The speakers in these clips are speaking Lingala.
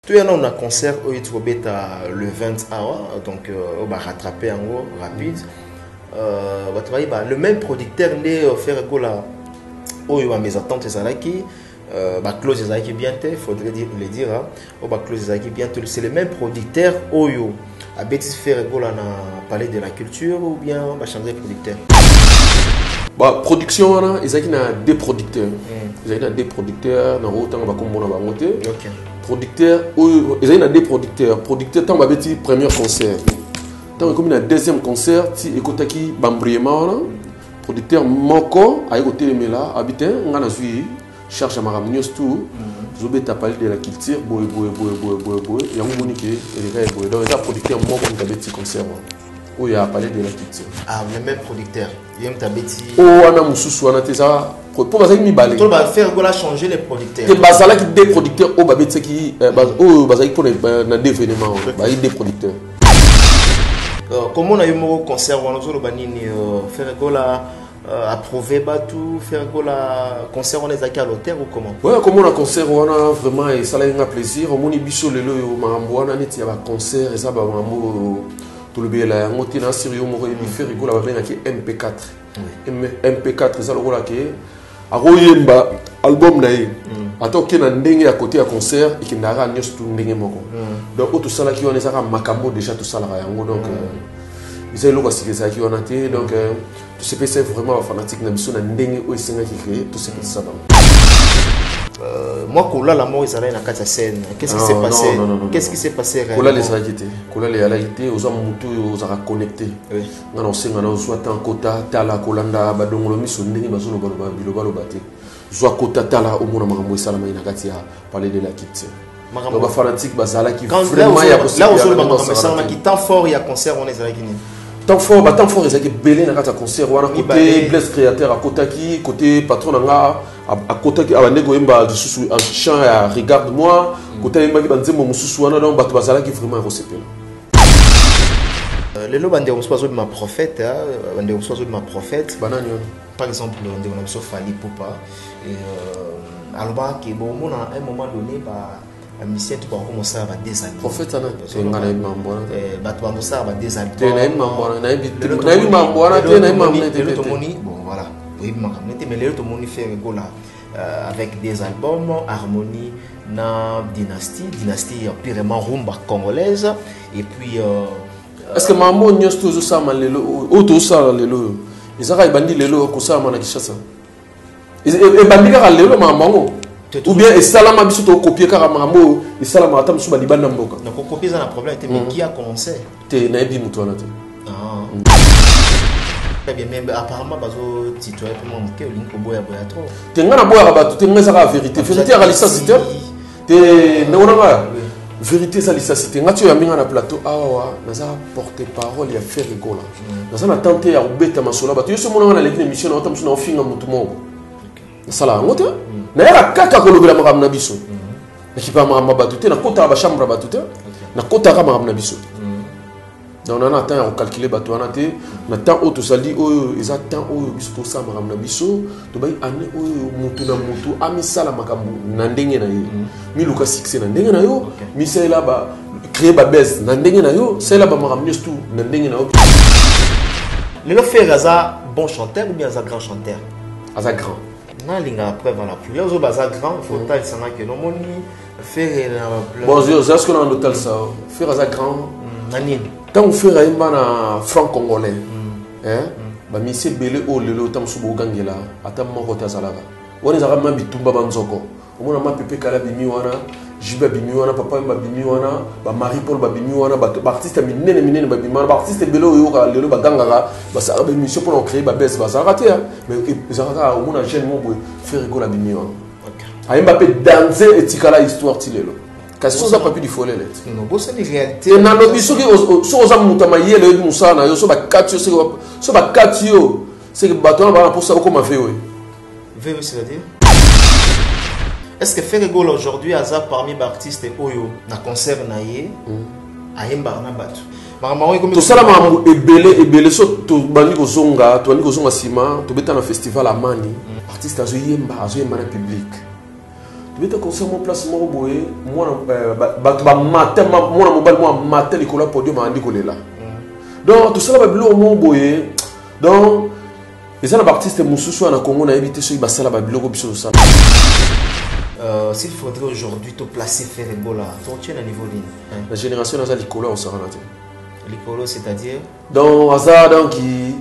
Tout y a un concert où il trouve le 20 hours, donc on va rattraper en gros rapide. Le même producteur n'est faire là où il va mes attentes et ça là qui close les qui bientôt, faudrait le dire, on va close les qui bientôt. C'est le même producteur où il a bêtise faire là dans parler de la culture ou bien on va changer de producteur. Bah, production, ils ont des producteurs. Ils ont des producteurs, dans autant va comme on va monter. Producteurs, ils ont des producteurs. Producteurs, tant va petit premier concert. Tant comme un deuxième concert, si écoute qui bambriement, producteur moko, à écouter mais là, habitant, on a suivi, cherche à maram news tout. Zobé t'a parlé de la culture, boy, et on monique et les gars, boy. Donc, il y a producteur moko qui a petit concert. Oui, il a parlé de la culture. Ah, le même producteur. Il y a un petit. Oh, on a Moussou, on a ça. Pour faire mi balé. On va faire changer les producteurs. Que basala qui des producteurs au babet qui basala pour na des événements, bah il des producteurs. Comment on a eu mon concert on a solo banini faire gola approuver tout faire gola concert on est à l'hôtel ou comment? Ouais, comment on a concert on a vraiment et ça a un plaisir. On moni biso lelo mambo on a net il y a concert et ça ba mambo tout le bien là on était dans sérieux mon faire gola va venir qui MP4. MP4 ça le gola qui aroyemba album naïe attends qu'il y a ndenge à côté à concert et qu'il n'aura rien tout ndenge moko donc tout ça là qui on est ça makambo déjà tout ça là donc ils ont le aussi ça qui on a été donc tout ce que c'est vraiment fanatique na biso na ndenge o esenga qui créer tout ce que ça moi Kola la mort ils allaient na kata scène qu'est-ce qui s'est passé qu'est-ce qui s'est passé Kola les a quitté Kola les a quitté aux hommes mutu aux a connecté on a senga na soit en kota tala kolanda badongolo miso ndenge bazono balo bate soit kota tala au mona makambo esala mai na kati ya parler de la culture donc ba fanatique bazala qui vraiment ya possible là aux makambo esala qui tant fort il y a concert on est allé qui tant fort ils ont belé na kata concert wana côté bless créateur à kotaki côté patron nga à kotaki abanego emba dususu en chant à regarde-moi côté emba ki banzembo mususu wana donc bato bazala qui vraiment recépel les lots bande on se passe de ma prophète bande on se passe de ma prophète banani par exemple on a so Fally Ipupa et alors que bon on à un moment donné la mission tu vas commencer à des albums prophète ana ngana mambo ba tu vas commencer à des albums te na mambo na mambo ana te na mambo bon voilà oui mais les autres moni fait gola avec des albums harmonie na dynastie purement rumba congolaise et puis est-ce que mambo nyos toujours ça malelo auto ça lelo izaka ibandi lelo ko ça mana kishasa e bandika lelo mambo ou bien et salama biso to copier car mambo et salama atam suba libanda mboka donc copier ça un problème mais qui a commencé te na ebi muto wana te très bien mais apparemment bazo titoyer pour moi que link boya trop te ngana boya ba tout ngeza ka vérité à licence te na ona vérité ça licence te ngati ya minga na plateau awa naza porter parole ya faire rigola naza na tenter ya ubeta masola ba to yeso mona na lekine mission na otamsu na ofinga mutu moko sala ngote na ya kaka kolobela makambo na biso ekipa makambo batu te na kota ba chambre batu te na kota ka makambo na biso donc on a temps à calculer batu wana te na temps auto sali oyo eza temps oyo biso to sa makambo na biso to bay ane oyo mutu na mutu ami sala makambo na ndenge na ye mi luka succès na ndenge na yo mi sala ba créer ba base na ndenge na yo sala ba makambo tout na ndenge na yo le faire aza bon chanteur ou bien aza grand chanteur aza grand na linga après voilà plusieurs autres baza grand faut tal ça que no moni faire bon je est-ce que on note ça faire aza grand nani tant on fait raimba na franc congolais ba misi belé o lelo tam subo gangela atam moko tazalaka woni zaka mambi tumba banzoko omona ma pepe kala bimi wana jiba bimi wana papa mba bimi wana ba Marie Paul ba bimi wana ba artiste minene ba bimi wana ba artiste belé yo ka lelo ba gangaka ba sa ba mission pour créer ba base ba zaka te mais zaka omona jeune mo boy faire rigola bimi wana ayemba pe danser etikala histoire tilelo kasi soza papi di folle let non bo c'est une réalité na lobi soki soza mutama yele yo musana yo so ba katio so ba katio c'est que bato ba pour ça comme VO VO c'est-à-dire est-ce que faire rigolo aujourd'hui aza parmi les artistes oyo na concert na ye ayemba na batu to sala mambo ebele so to bandi kozonga sima to beta na festival amani artiste azo yemba na public tu veux concert mon place moi boye moi matin moi mobile moi matin l'école podium andi kolela donc tout ça va bilo mon boye donc les artistes mususu na Congo na éviter ceux qui sala ba bilo biso ça. S'il faudrait aujourd'hui te placer Ferregola, tu tiens à niveau ligne. La génération dans l'école on s'en rend. L'école c'est-à-dire donc hasard donc qui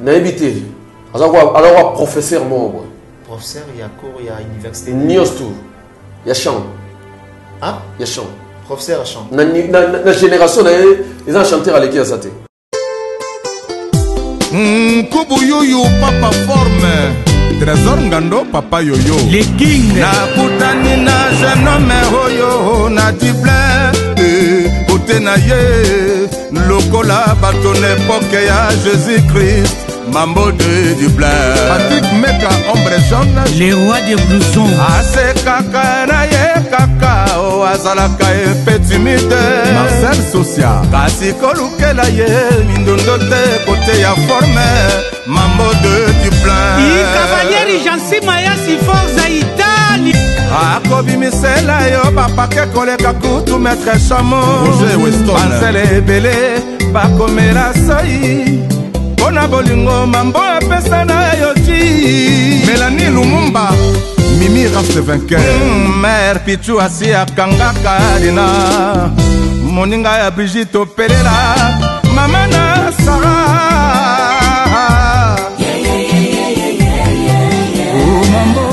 na éviter alors professeur moi professeur il y a cours il y a université Nios tout il y a chant ah il y a chant professeur à chant na génération les chanteurs à l'équipe à ça Kubu Yoyo papa forme Trésor Ngando papa yoyo les kings na kutani na jeune homme hoyo na dible côté na ye lokola baton époque ya Jésus-Christ Mambo de Dublin Patrick Meka ombre jaune les rois des blousons ase kaka na ye kaka o azalaka petit mite Marcel Socia kasi kolukela ye mindondo te côté ya forme Mambo de Dublin i cavalieri Jansi Maya si forza Italie akobimisela yo bapake koleka kutu maître chamo ansele ebele bakomela soi Bona bolingo mambo apesa na yoki Mélanie Lumumba Mimi reste vainqueur Mère Pichu asi akangaka dina Moninga ya Brigitte Opelela Mama na Sarah Oh mambo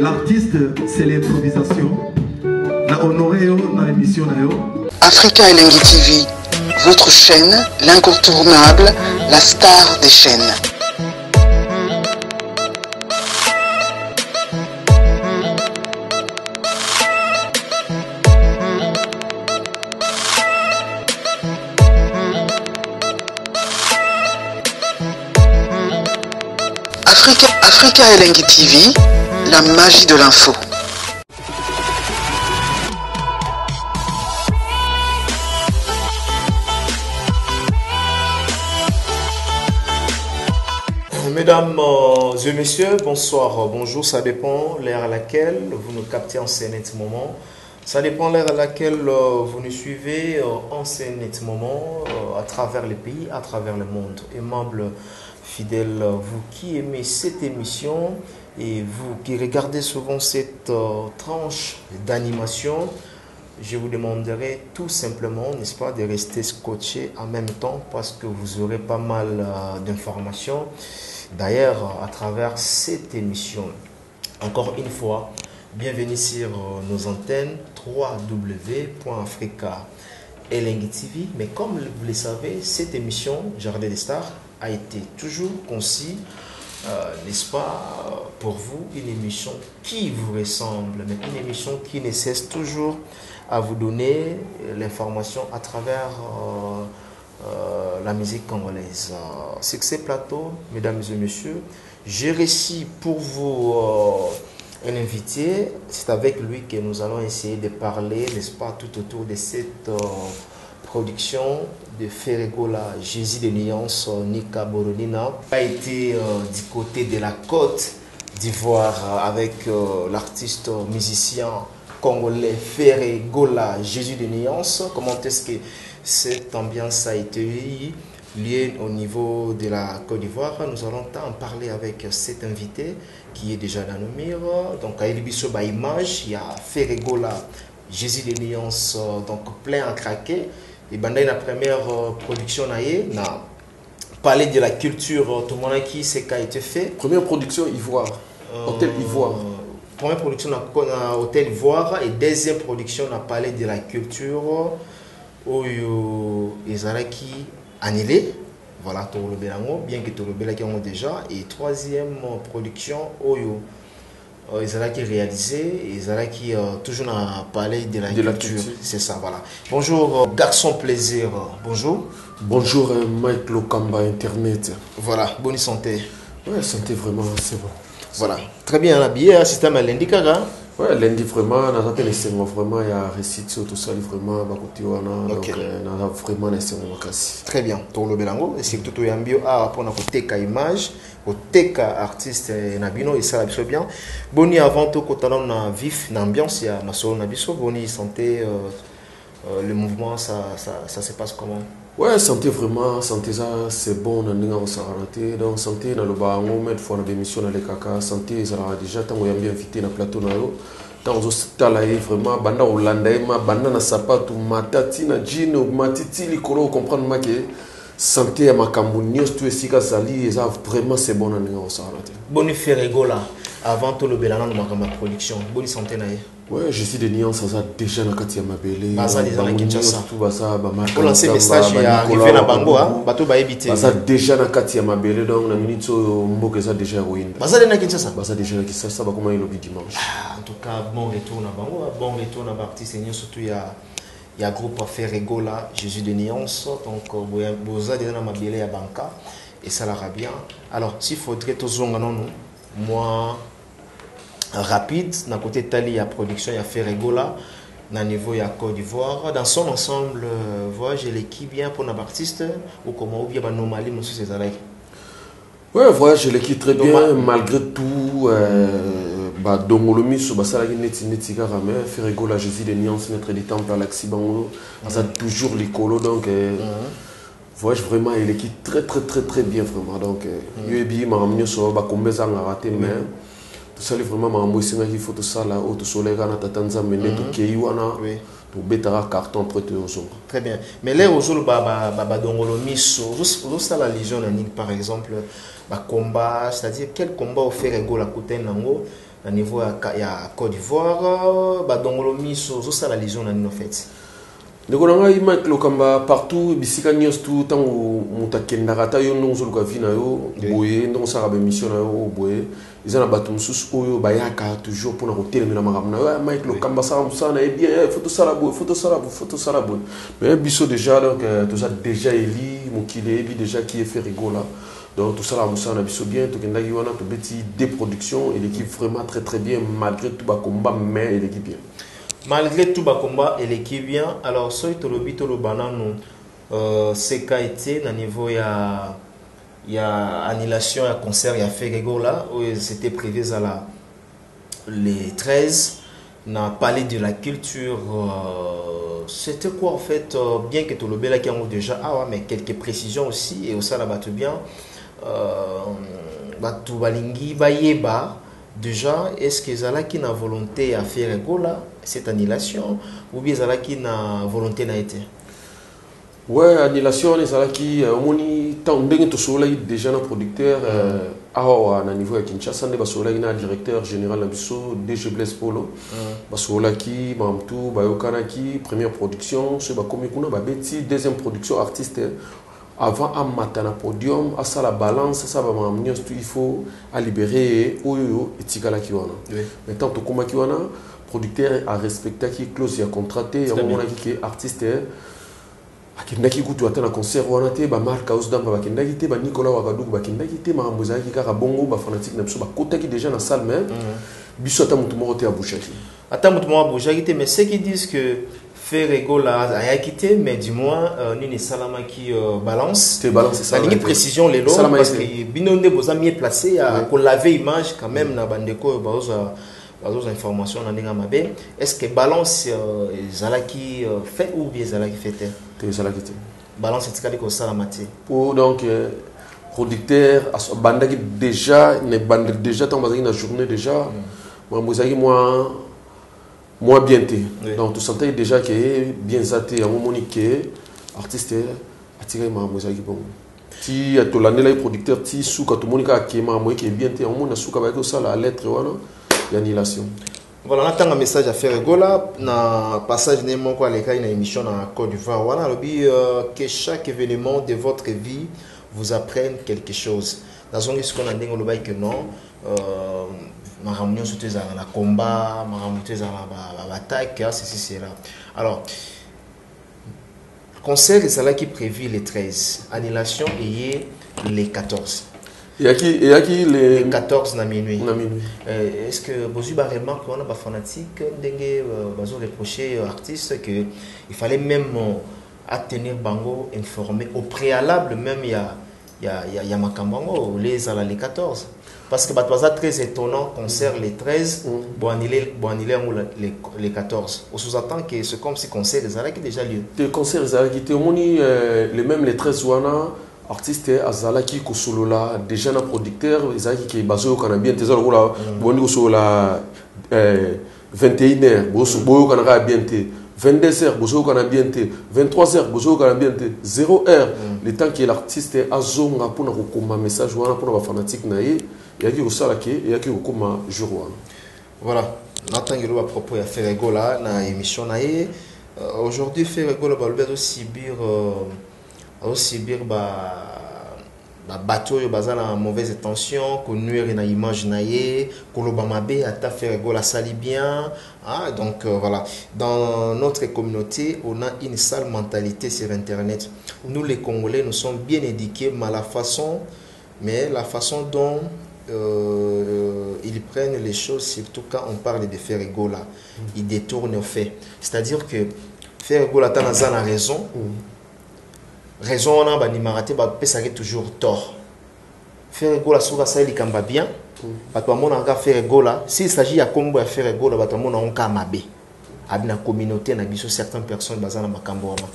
L'artiste, c'est l'improvisation. Na honoré na émission na yo. Africa Elengi TV, votre chaîne, l'incontournable, la star des chaînes. Africa Elengi TV, la magie de l'info. Mesdames et messieurs, bonsoir, bonjour, ça dépend l'heure à laquelle vous nous captez en ce net moment. Ça dépend l'heure à laquelle vous nous suivez en ce net moment à travers les pays, à travers le monde. Aimables fidèles, vous qui aimez cette émission et vous qui regardez souvent cette tranche d'animation, je vous demanderai tout simplement, n'est-ce pas, de rester scotché en même temps parce que vous aurez pas mal d'informations. D'ailleurs, à travers cette émission, encore une fois, bienvenue sur nos antennes www.africa-elengi TV. Mais comme vous le savez, cette émission, Jardin des Stars, a été toujours conçue, n'est-ce pas, pour vous, une émission qui vous ressemble, mais une émission qui ne cesse toujours à vous donner l'information à travers la musique congolaise. Succès Plateau, mesdames et messieurs, j'ai réussi pour vous un invité. C'est avec lui que nous allons essayer de parler, n'est-ce pas, tout autour de cette production de Ferregola, Jésus de Nuance, Nika Boronina. A été du côté de la Côte d'Ivoire avec l'artiste musicien congolais Ferregola, Jésus de Nuance. Comment est-ce que cette ambiance a été liée au niveau de la Côte d'Ivoire? Nous allons en parler avec cet invité qui est déjà dans nos murs. Donc à Elibiso by image, il y a Ferregola, Jésus de Nuance, donc plein à craquer. Et pendant la première production, on a parlé de la culture, tout le monde qui ce qui a été fait. Première production Ivoire, Hôtel Ivoire. Première production na Hôtel Ivoire et deuxième production na Palais de la Culture oyo ezalaki annulé. Voilà, bien que Torobelaki déjà. Et troisième production oyo ezalaki réalisé, ezalaki toujours na Palais de la Culture. C'est ça, voilà. Bonjour Garçon Plaisir. Bonjour. Bonjour Mike Lokamba Internet. Voilà, bonne santé. Ouais, santé vraiment, c'est bon. Voilà, très bien habillé, système à lundi kaka. Ouais, lundi vraiment, on a vraiment, il y a récit sur tout ça, vraiment, donc on a vraiment laissé mon casse. Très bien, pour le Belango, et surtout tout yambio a pour notre teka image, au teka artiste nabino et ça la bien. Boni avant tout quand on a vif, l'ambiance, il y a ma solo nabiso, boni santé, le mouvement, ça se passe comment? Ouais, santé vraiment, santé ça c'est bon, on s'est raté. Donc santé dans le bas, on met fois dans l'émission dans les caca, santé ça a déjà tant on y a bien invité dans le plateau na yo. Dans aux hospitals vraiment, banda Hollanda, banda na sapato, matati na jean, matiti likolo comprendre ma que santé à ma cambonios tout ici sali, ça vraiment c'est bon on s'est raté. Bonne ferrego là, avant tout le Belana de ma production, bonne santé na. Ouais, je suis de Nyans, ça déjà na kati ya mabele. Baza déjà na Kinshasa. Tout baza ba marque. Pour lancer message ya arrivé na bango hein, bato ba ebité. Baza déjà na kati ya mabele donc na minute mboka ça déjà ruine. Baza na Kinshasa. Baza déjà na Kinshasa ba comment il lobi dimanche. En tout cas, bon retour na bango, bon retour na artiste et surtout il y a groupe à faire là, Jésus de Nyans donc boza déjà na mabele ya banka et ça la bien. Alors, s'il faudrait tous zonga non moi rapide, d'un côté Tali, il y a production, il y a Ferregola, dans niveau il y a Côte d'Ivoire. Dans son ensemble, voyage l'équipe bien pour nos artistes ou comment ou bien normalement monsieur ces arrêts. Ouais, voyage l'équipe très bien malgré tout. Bah Dongolomi sur Basala neti karame Ferregola Jésus de Nyans maître du temple à l'Axibango, ça toujours les colos donc. Voyage vraiment l'équipe très bien vraiment donc. Yebi m'a ramené sur bah combien ça a raté mais tout ça vraiment mambo isinga il faut tout ça là au soleil kana tatanza mende to keiwana to betara carton prêté au son. Très bien. Mais là aujourd'hui ba dongolo miso ça la légion par exemple ba combat, c'est-à-dire quel combat au faire ego la côté nango à niveau ya Côte d'Ivoire ba dongolo miso ça la légion en fait. Nekolanga Mike Lokamba partout bisika nyos tout tant mutakenda kata yo nonzo luka vina yo boye ndongo saka ba mission na yo boye izana batu mususu oyo bayaka toujours pour na hotel na makamna yo Mike Lokamba ça musana et bien photo sala bo mais biso déjà donc tout ça déjà eli mukile bi déjà qui est fait rigola donc tout ça la musana biso bien to kenda wana to beti des productions et l'équipe vraiment très bien malgré tout ba combat mais l'équipe bien. Malgré tout bas combat et l'équipe bien, alors ce que le bito le banane c'est qu'a été au niveau il y a annulation à concert il y a fait là où c'était prévu à la les 13 n'a Palais de la Culture c'était quoi en fait bien que tout le bel qui ont déjà mais quelques précisions aussi et au ça là battu bien batu balingi bayeba. Déjà, est-ce que Zalaki n'a volonté à faire cette annulation ou bien Zalaki n'a volonté n'a été? Ouais, annulation, Zalaki, on tant de soleil déjà un producteur à niveau de Kinshasa, on a directeur général Nabiso, DG Blaise Polo, Basolaki, Mamtou, Bayokanaki, première production, c'est Bakomikuna, Babeti, deuxième production artiste. Avant à matana podium à ça la balance ça va m'amener il faut à libérer oyo etikala kiwana mais tant que comme kiwana producteur a respecté qui clause a contraté à moment qui artiste akindaki kutu atana concert wana te ba marque house damba bakindaki te ba Nicolas Wagadugu bakindaki te ma mbozaki kaka bongo ba fanatique na biso ba kotaki déjà na salle mais biso ata mutu moko te abushaki mais ceux qui disent que Ferrego là a quitté mais du moins Nini Salama qui balance ça ligne précision les lots parce que binonde boza mieux placé à qu'on laver image quand même na bandeko baza informations na ndinga mabe est-ce que balance zalaki fait ou bien zalaki fait te zalaki te balance etikali ko salama te pour donc producteur bandaki déjà ne bande déjà tant bazaki na journée déjà moi mozaki moi bien té donc tu sentais déjà que bien zaté à moment que artiste attiré ma mozaki bon ti atolane la producteur ti souka to monika ki ma moi qui bien té on mona souka ba ko ça la lettre wana annulation. Voilà, on attend un message à faire Gola. Dans passage némo quoi les cas une émission en Côte d'Ivoire. Voilà, que chaque événement de votre vie vous apprenne quelque chose. Dans ce qu'on a dit que non, ma réunion surtout dans la combat, ma réunion dans la bataille, ceci c'est là. Alors, concert c'est là qui prévu les 13, annulation et les 14. Il y a qui les 14 na minuit. Est-ce que vous avez remarqué qu'on a des fanatiques qui ont reproché aux artistes qu'il fallait même tenir Bango informé au préalable, même il y a Makambango, les 14. Parce que c'est très étonnant, concert les 13, bon annuler les 14. On sous-attend que c'est comme si concert qui déjà lieu. Le concert qui était même les 13 wana artiste azalaki kosolola déjà na producteur ezalaki ki bazo kana bien tezalo la boni kosolola 21h boyo kana bien te 22h bozo kana bien te 23h bozo kana bien te 0h le temps que l'artiste azonga pour na kokoma message wana pour na fanatique na ye yaki kosala ke yaki kokoma jour wana. Voilà, natangelo à propos ya Ferrego là na émission na ye aujourd'hui Ferrego ba lobé aussi bien bateau yo baza na mauvaise intention ko nuire na image na ye ko lobamabe ata faire go la sali bien donc voilà dans notre communauté on a une sale mentalité sur internet. Nous les Congolais nous sommes bien éduqués mais la façon dont ils prennent les choses, surtout quand on parle de faire go là, ils détournent au fait, c'est-à-dire que faire go là t'as raison. Raison on a nimaraté pesare toujours tort. Faire gola sur ça il kamba bien. Bato mona nga faire gola, s'il s'agit à combo à faire gola bato mona on kamabe. Abina communauté na biso certaines personnes bazana makambo wana.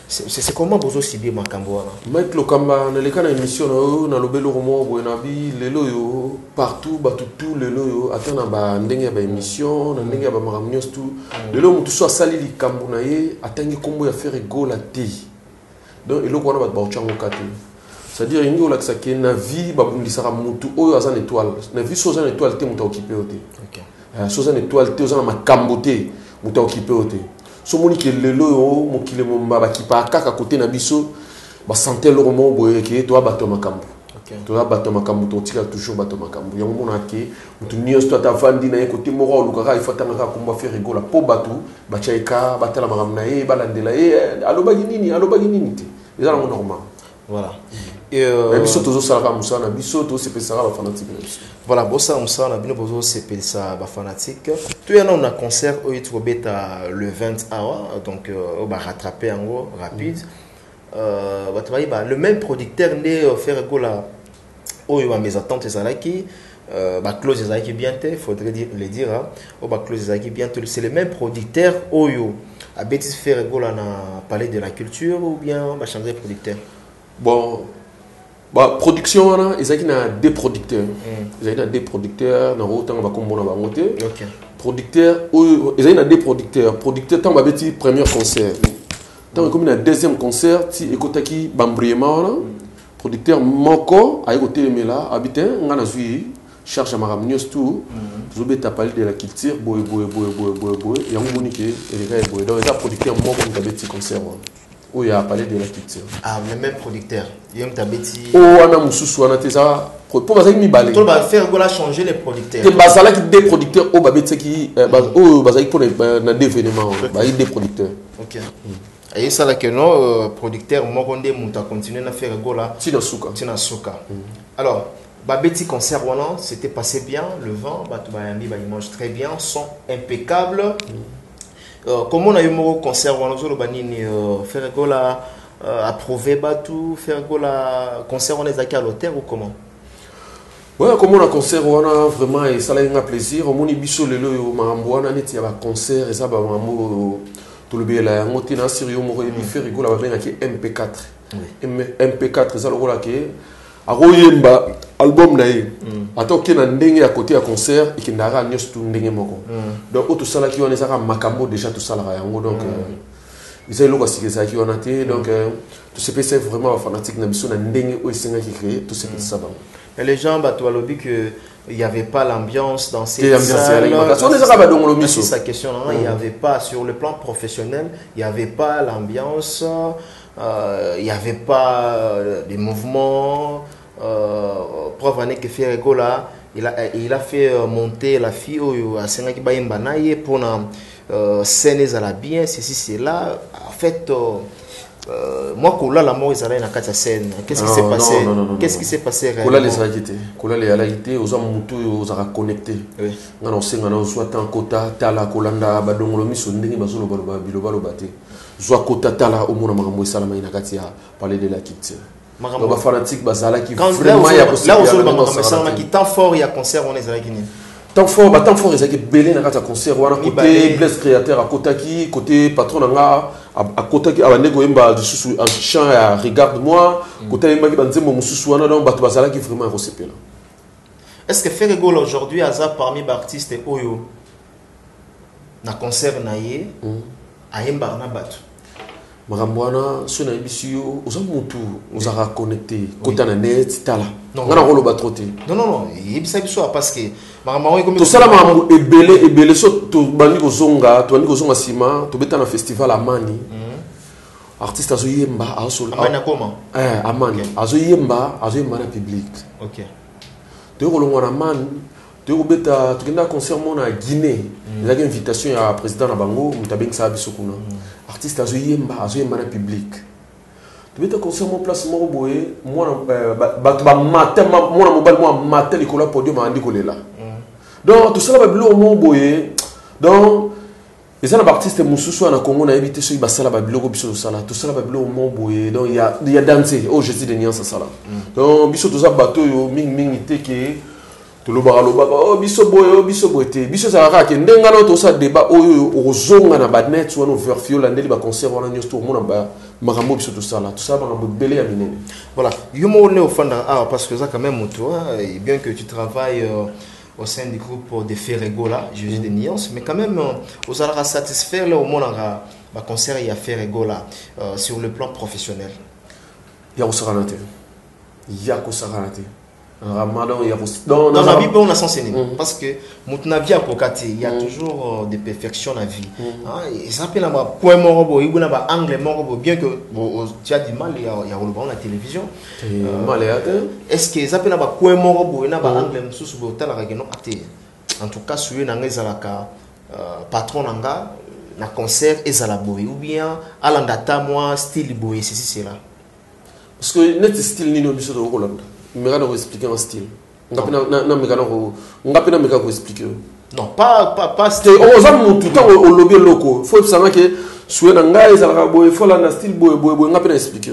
C'est comment bozo sibir makambo wana. Mike lokamba na leka na émission na lobelo romo boena bi lelo yo partout bato tout lelo yo atana ba ndenge ba émission na ndenge ba makamnyos tout. Lelo mutu so sali likambo na ye atangi combo ya faire gola te. Donc il faut c'est-à-dire il y a que na vie babundisaka mutu oyo azana étoile na vie soza na étoile te muta occupé oté OK soza na étoile te ozana makambo te muta occupé oté so moni ke lelo yo mokile momba bakipa kaka côté na biso ba santé le romo boye ke to abato makambo OK to abato makambo to tika toujours bato makambo yango mona ke mutu nios to atavandi na côté moko lukaka ifata ngaka kumba faire rigola po batu bachaika batala makambo na ye balandela ye alobaki nini te c'est normal. Voilà. Biso tozo sala musana biso to se pesara ba fanatique. Voilà, bossa musana bino bozo se pesara ba fanatique. Tout y a on a concert au Itrobeta le 20 awa donc on va rattraper en gros rapide. Le même producteur né faire gola au y a mes attentes ezalaki close ezalaki bien te faudrait le dire au close ezalaki bien te c'est le même producteur oyo a bêtise faire gola na parler de la culture ou bien va changer de producteur. Bon production wana ezaki na deux producteurs ezaki na deux producteurs na autant va comme na bango te OK producteur ezaki na deux producteur tant ba beti premier concert tant comme na deuxième concert ti ekotaki bambriema wana producteur moko ayeko telemela habité ngana zui charge à maramnios tout zobeta parler de la culture boy yango bonike eleka boy donc ça producteur moko na beti concert où il a parlé de la culture. Ah, le même producteur. Il y a un tabeti. Oh, on a mususu, on a tes ça. Pour ça, il m'y tout va faire gola changer les producteurs. C'est basala qui des producteurs au babet qui basala pour na des événements. Bah il des producteurs. OK. Et ça là que non producteur mokonde muta continuer à faire gola. Tina suka. Alors babeti concert wana c'était passé bien, le vent, batu bayambi ba image très bien, son impeccable. Comment on a eu mon concert on a faire gola approuvé batu faire gola concert on est à l'hôtel ou comment? Ouais, comment on a concert on a vraiment et ça a un plaisir. On y biso le yo mambo on a net il y a concert et ça ba mambo tout le bien là on était dans sérieux mo y faire gola ba benga ki MP4 MP4 ça le gola ki aroyemba album na ye atoke na ndenge ya côté ya concert ikindara nyos tu ndenge moko donc auto sala ki on saka makambo déjà tout sala yango donc ils ont loka sikisa ki on a té donc tout se peut c'est vraiment fanatique na biso na ndenge o senga ki créer tout ce qui ça ba Et les gens, bah, tu as dit qu'il n'y avait pas l'ambiance dans ces salles. C'est sa question. Il n'y avait pas, sur le plan professionnel, il n'y avait pas l'ambiance, il n'y avait pas des mouvements. Preuve année que Ferrego là, il a fait monter la fille à Sénaki Bayembanaye pour la scène à bien, ceci, c'est là. En fait, moi, Koula, la mort, ils allaient dans la scène. Qu'est-ce qui s'est passé? Qu'est-ce qui s'est passé réellement? Koula les a quittés. Koula les a quittés, aux hommes aux a connectés. On a aussi un soit un quota, tala, kolanda, badongolomi, sonding, basono, bilobalo, bate. Soit quota, tala, au monde, marambo, salama, inakatia, parler de la quitte. Donc, fanatique, bazala qui vraiment y a possibilité. Là, où qui tant fort, il y a concert, on est allé gagner. Tant fort, ils ont belé dans un concert. On a côté Blaise Créateur à Kotaki, côté patron à Kotaki, à Negoemba, un chant à Regarde-moi, côté Maki Banzemo, Moussouana, donc Batouazala qui vraiment recépé là. Est-ce que Ferrego aujourd'hui, Azar parmi les artistes Oyo, na concert naïe, à Yembarna Batu? Marambouana, ce n'est pas si vous avez tout, vous avez connecté, côté na net, tala. Non, on a rôle batroté. Non, il y a parce que tout ça là, est belé, surtout bandi kozonga, tu bandi kozonga sima, tu beta na festival Amani. Artiste azo yemba, azo. Amani comment? Amani, azo yemba na public. Ok. Tu rolonga na Amani. Tu as un concert à Guinée. Il y a une invitation à président Nabango, Moutabeng Sahabisokuna. Artiste à Zoyemba, à Zoyemba public. Tu as un concert à place Moroboé, moi, matin, les collègues podium à Andy là. Donc, tout ça, le Moroboé. Donc, les artistes Moussoussou en Congo, on a évité ceux qui passent la Babylone, tout ça, le Moroboé. Donc, il y a dansé. Oh, je dis des nuances à ça là. Donc, Bissot, tout ça, bateau, ming, ité, tout le baraloba oh biso boyete biso ça ra ke ndenga no to ça débat o zonga na badnet soit no vers fio la ndeli ba concert wana nyos to mona ba makambo biso tout ça makambo belé ya minene. Voilà, yomo ne ofanda parce que ça quand même toi bien que tu travailles au sein du groupe de Ferrego là, je dis des nuances mais quand même aux allera satisfaire là au monde ba concert il y a Ferrego là sur le plan professionnel. Ya osaranate. Ramadan, il y a dans la vie, on a sens parce que il y a toujours des perfections dans la vie. Et ça s'appelle point morobo, il y a angle morobo, bien que tu as du mal, il y a la télévision. Est-ce que ça s'appelle point morobo, il y a angle sous en tout cas, sur un patron na concert et à la boy ou bien à l'andata moi style boy c'est là. Parce que net style ni no biso de Hollande. Mais on va expliquer un style. On va pas expliquer. Non, pas style. On va tout le temps au lobby local. Il faut savoir que sur un gars, il faut la style boy. On va pas expliquer.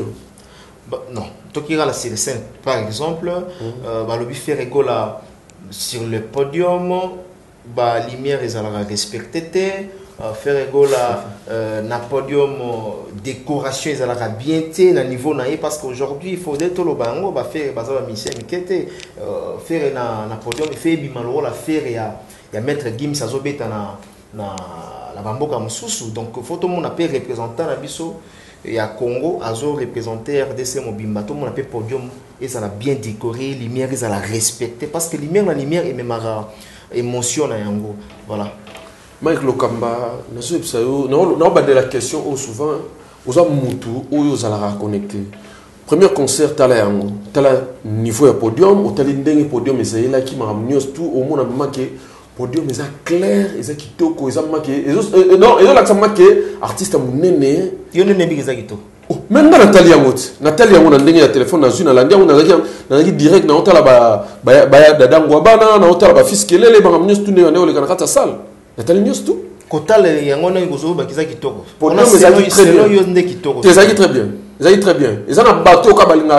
Non, toi qui regardes la scène, par exemple, le lobby Ferrego là sur le podium, la lumière ils allaient respecter. Ferrego là, na podium décoration ils allaient bien été na niveau naïe parce qu'aujourd'hui il faut d'être le bango va faire bazar mission mikete faire na podium il fait bimalo la faire ya maître Gim Sazobeta na la bamboka mususu donc faut tout le monde appelle représentant na biso ya Congo azo représenter RDC Mobimba tout le monde appelle podium ils allaient bien décoré lumière ils allaient respecter parce que lumière et même émotion na yango voilà. Mike Lokamba, nous avons la question souvent, aux hommes moutou, aux allons connecter. Premier concert, tu as niveau de podium, tu as le podium, et c'est là qui m'a amené tout au monde a marqué podium, ils sont clairs, ils sont kitoko, ils sont marqués. Non, ils ont l'accent marqué, artiste à mon néné. Ils ont néné bizagito. Même Nathalie Angot, Nathalie Angot, on a un téléphone dans une langue, on a direct dans l'hôtel là-bas, d'Angwabana, dans l'hôtel là-bas, fils qui est là, les amené tout néo, les gars, dans salle. Nathalie News tout. Kotal yangona ngozo bakiza kitoko. On a très bien. Ils ont très bien. Ils ont un bateau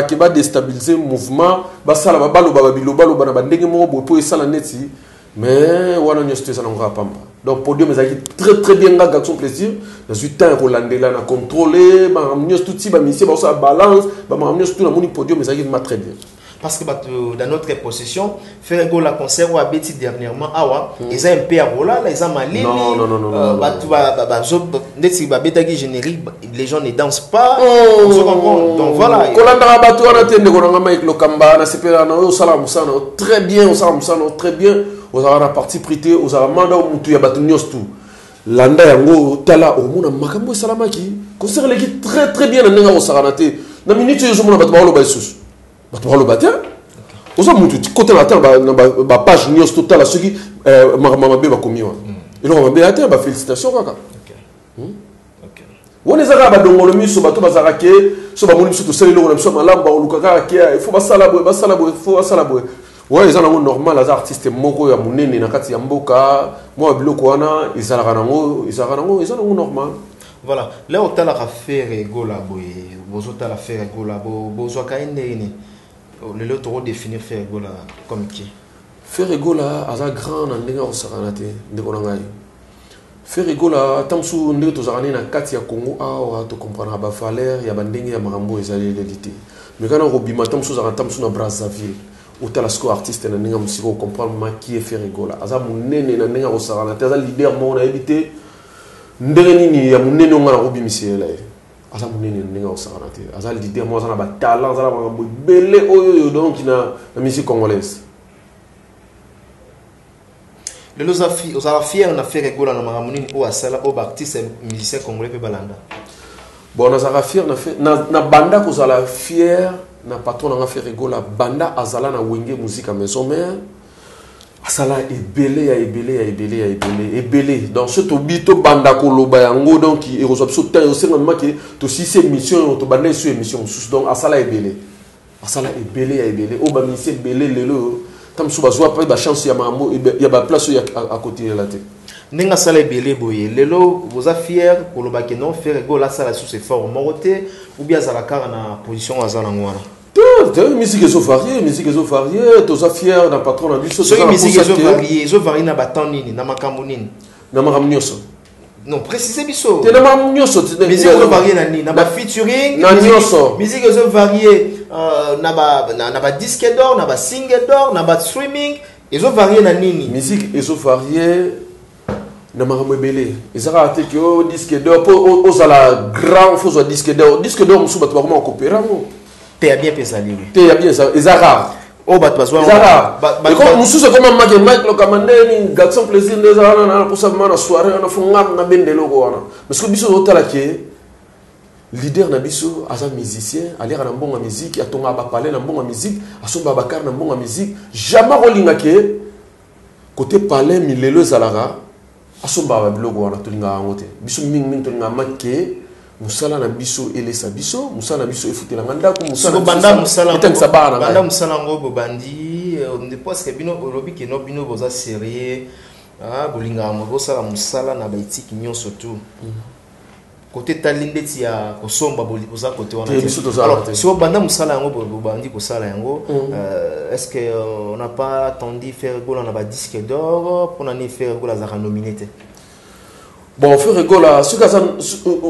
qui va déstabiliser le mouvement, basala babalo babilo balo bana bandenge mo bopo esala neti. Mais wana news tout ça n'aura pas. Donc podium ils ont très bien garçon plaisir. Dans du temps Rolandais là na contrôler, ba news tout si ba mission ba ça balance, ba news tout na moni podium ils ont très bien. parce que dans notre possession faire go la concert ou abeti dernièrement awa ils ont un peu à rola là ils ont malini non ndeti ba beta qui générique les gens ne dansent pas donc voilà kolanda batu wana tende ko nga Mike Lokamba na sepela na osala musana très bien osala musana très bien osala partie prité osala manda mutu ya batu nyostu landa yango tala omona makambo salamaki concert leki très bien na nga osala te na minute yo mona batu ba lo ba isusu batu ba lo ba te osa mutu côté la terre ba page nyostu tala soki mama be ba komiwa ilo mama be ate ba félicitations kaka on est à badongolo miso bato bazaka ke so ba moni miso to sele lo na miso malamba olukaka ke il faut basala boy ouais ils ont normal les artistes moko ya munene na kati ya mboka moi biloko wana izalaka nango normal voilà là otala ka faire gola boy bozota la faire gola bozo ka ine le lot to définir faire gola comme qui faire gola aza grand na ndenge osakanate ndeko ngai faire gola tamsu ndenge tozakani na kati ya Congo awa to comprendre ba valeur ya bandenge ya makambo ezali l'élite mais kana robima tamsu zaka tamsu na Brazzaville otala sko artiste na ndenge musiko comprendre ma qui est faire gola aza munene na ndenge osakana te aza leader mo na ebité ndenge nini ya munene ngana robimise la aza munene na ndenge osakana te aza leader mo aza na ba talent aza na makambo belé oyo donc na musique congolaise. Le losafi aux affaires na faire gola na maramuni ou asala au artiste musicien congolais pe balanda bon na zara fier na fait na banda ko zala fier na patron na faire gola banda azala na wenge musique à maison mère asala ebele dans ce tobito banda ko loba yango donc il reçoit so temps aussi normalement que to si c'est mission to banda sur émission donc asala ebele o ba mission ebele lelo tam suba zwa pas ba chance ya mambo ya ba place à côté de la tête ninga sala ebele boye lelo vous a fier ko loba ke non faire go la sala sous ses formes moroté ou bien za la car na position azala ngwana musique zo variée to za fier na patron na biso so musique zo variée na baton nini na makambo nini na makambo nyoso non précisez biso te na makambo nyoso musique zo variée na nini na ba featuring na nyoso musique zo variée na ba disque d'or na ba single d'or na ba streaming ils ont varié na nini musique ils ont varié na makambo ebele ezaka te que o disque d'or po ozala grand faut zo disque d'or musu bato bakoma coopérer mo te ya bien pesali te ya bien ça ezaka o bato bazwa ezaka ko musu so comme Mike Lokamba ni garçon plaisir ndeza na pour ça na soirée na funga na bendelo ko wana parce que biso otala ke leader na biso aza musicien alira na mbonga musique atonga ba parler na mbonga musique asomba bakar na mbonga musique jamais rolinga ke côté parler milelo zalara asomba ba blog wana tolinga ngote biso ming tolinga maké musala na biso elesa biso musala na biso efutela nganda ko musala banda musala bana banda musala ngo bandi ne pense que bino olobi ke no bino boza sérieux bolinga mo bosala musala na baitiki nyonso tout côté talinde tia ko somba boli boza côté wana alors si on banda musala ngo bandi ko sala yango est-ce que on n'a pas attendu faire gola na ba disque d'or pour na faire gola za nominé te bon faire gola ce cas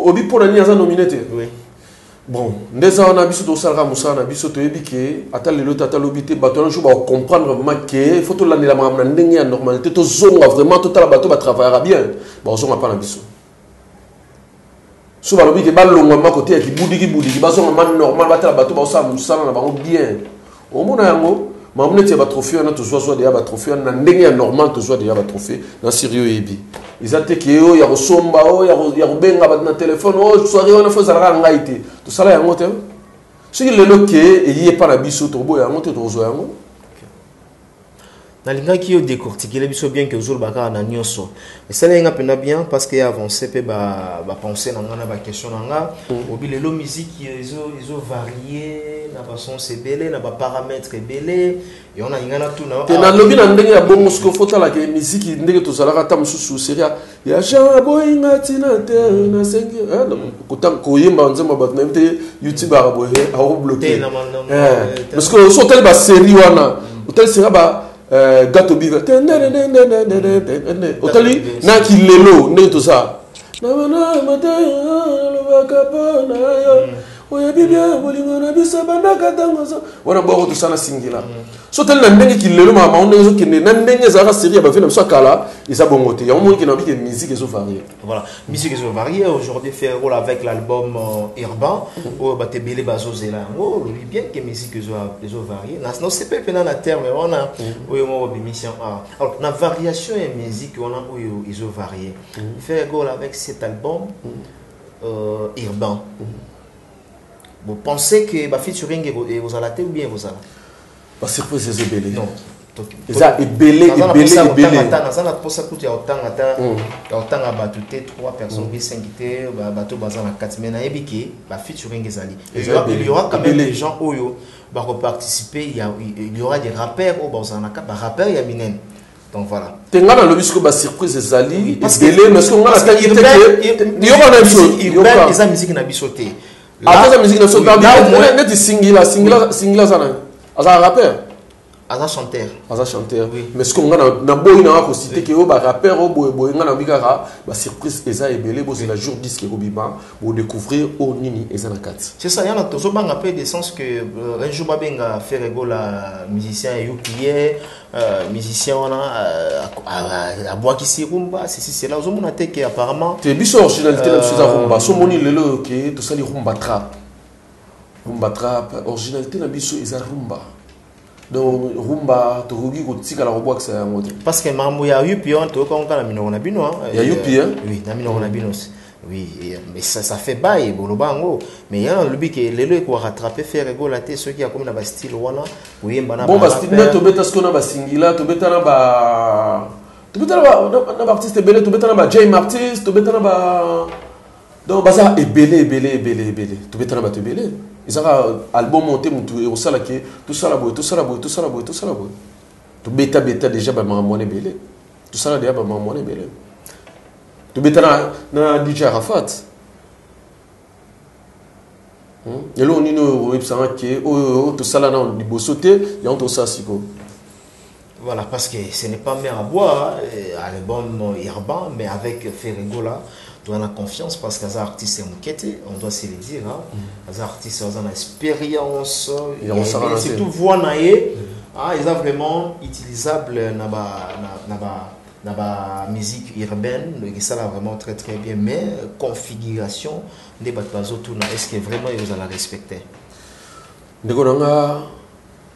obi pour na za nominé te oui bon ndeza na biso to sala musala na biso to ebike atale lo tata lobité bato na juba comprendre maké faut to lanela na ndenge ya normalité to zonga vraiment total bato ba travaillera bien bon zonga pas na biso so ba lobi ke ba longwa ma côté ya kibudi ba zonga man normal ba tala bato ba sa musala na bango bien o mona yango mamune te ba trophée na to zo de ya ba trophée na ndenge ya normal to zo de ya ba trophée na sérieux ebi izate ke yo ya kosomba o ya kobenga ba na téléphone o soirée on faut zala ngaite to sala yango te so ki lelo ke eyi pa na biso to bo yango te to zo yango nalinga ki yo décortiquer les biso bien que zolo baka na nyonso et ça lenga pena bien parce que avancer pe ba penser na ngana ba question na nga obi lelo musique ils ont varié na façon c'est belé na ba paramètres belé et on a ngana tout na te na lobi na ndenge ya bongo sko fota la ke musique ndenge to zalaka ta mususu seria ya jabo ingati na te na sengi kutam ko yimba nzema ba na mte YouTube arabo he a bloqué parce que so tel ba série wana tel sera ba gato biva otali na kilelo ne to ça na mata lo bakapona yo oya bibia bolingo na biso bandaka tango so wana boko to sana singila so tel na ndenge ki lelo mama on ndezo kende na ndenge za ka série ba fait na so kala isa bongote ya mo ki na bi que musique ezo varier voilà musique ezo varier aujourd'hui faire rôle avec l'album Urbain ou ba te belé bazo zela oh bien que musique ezo varier non c'est pas pendant la terme on a mo émission alors la variation et musique on a ezo varier faire rôle avec cet album Urbain. Vous pensez que ma featuring est vous allez ou bien vous allez? Pas surprise c'est belé. Non. Ça est belé et belé et belé. Ça n'a pas ça coûte autant à battre 3 personnes 5 té bateau bazar 4 mais na ebiki ba featuring ezali. Il y aura quand même des gens où va participer, il y aura des rappeurs au bazanaka ba rappeurs ya minen. Donc voilà. Tenga na lobisco ba surprise ezali et belé mais ce qu'on a attaqué il y aura même chose. Il y aura des musique na bisoté. Après la musique nationale, net singila sana. Aza rappeur. Aza chanteur. Aza chanteur. Mais ce qu'on a na boy na ko cité que o ba rappeur o boy ngana bikara ba surprise eza ebelé bo c'est la jour disque ko biba pour découvrir o nini eza na kati. C'est ça, il y a un tozo bang après des sens que un jour ba benga faire la musicien yukié musicien on a bois qui si rumba c'est là on a été que apparemment te biso originalité na biso za rumba so moni lelo que to sali rumba trap originalité na biso eza rumba donc rumba to rugi ko tika la robo que ça mode parce que mambo ya yupi on to ko ngana minoko na bino ya yupi oui na minoko na bino oui mais ça fait bail bolobango mais il y a le but que lelo ko rattraper faire égolater ceux qui a comme na ba style wana oyemba na bon ba style to beta ce qu'on a ba singila to beta na ba artiste belé to beta na ba James artiste to beta na ba donc baza belé to beta na ba to belé ils ont album monté mutu et osala ke tout ça la boy to beta déjà ba mamone belé tout ça là déjà ba mamone belé to beta na DJ Arafat et là on est au website que tout ça là non libosoté y a tout ça siko. Voilà, parce que ce n'est pas mer à boire, l'album Urbain, mais avec Ferregola, on a la confiance parce qu'un artiste est mouqueté, on doit se le dire. Un artiste a une expérience, c'est tout voix naïe, ils sont vraiment utilisables dans la musique urbaine, et ça là vraiment très très bien, mais configuration des bateaux, est-ce que vraiment ils vont la respecter?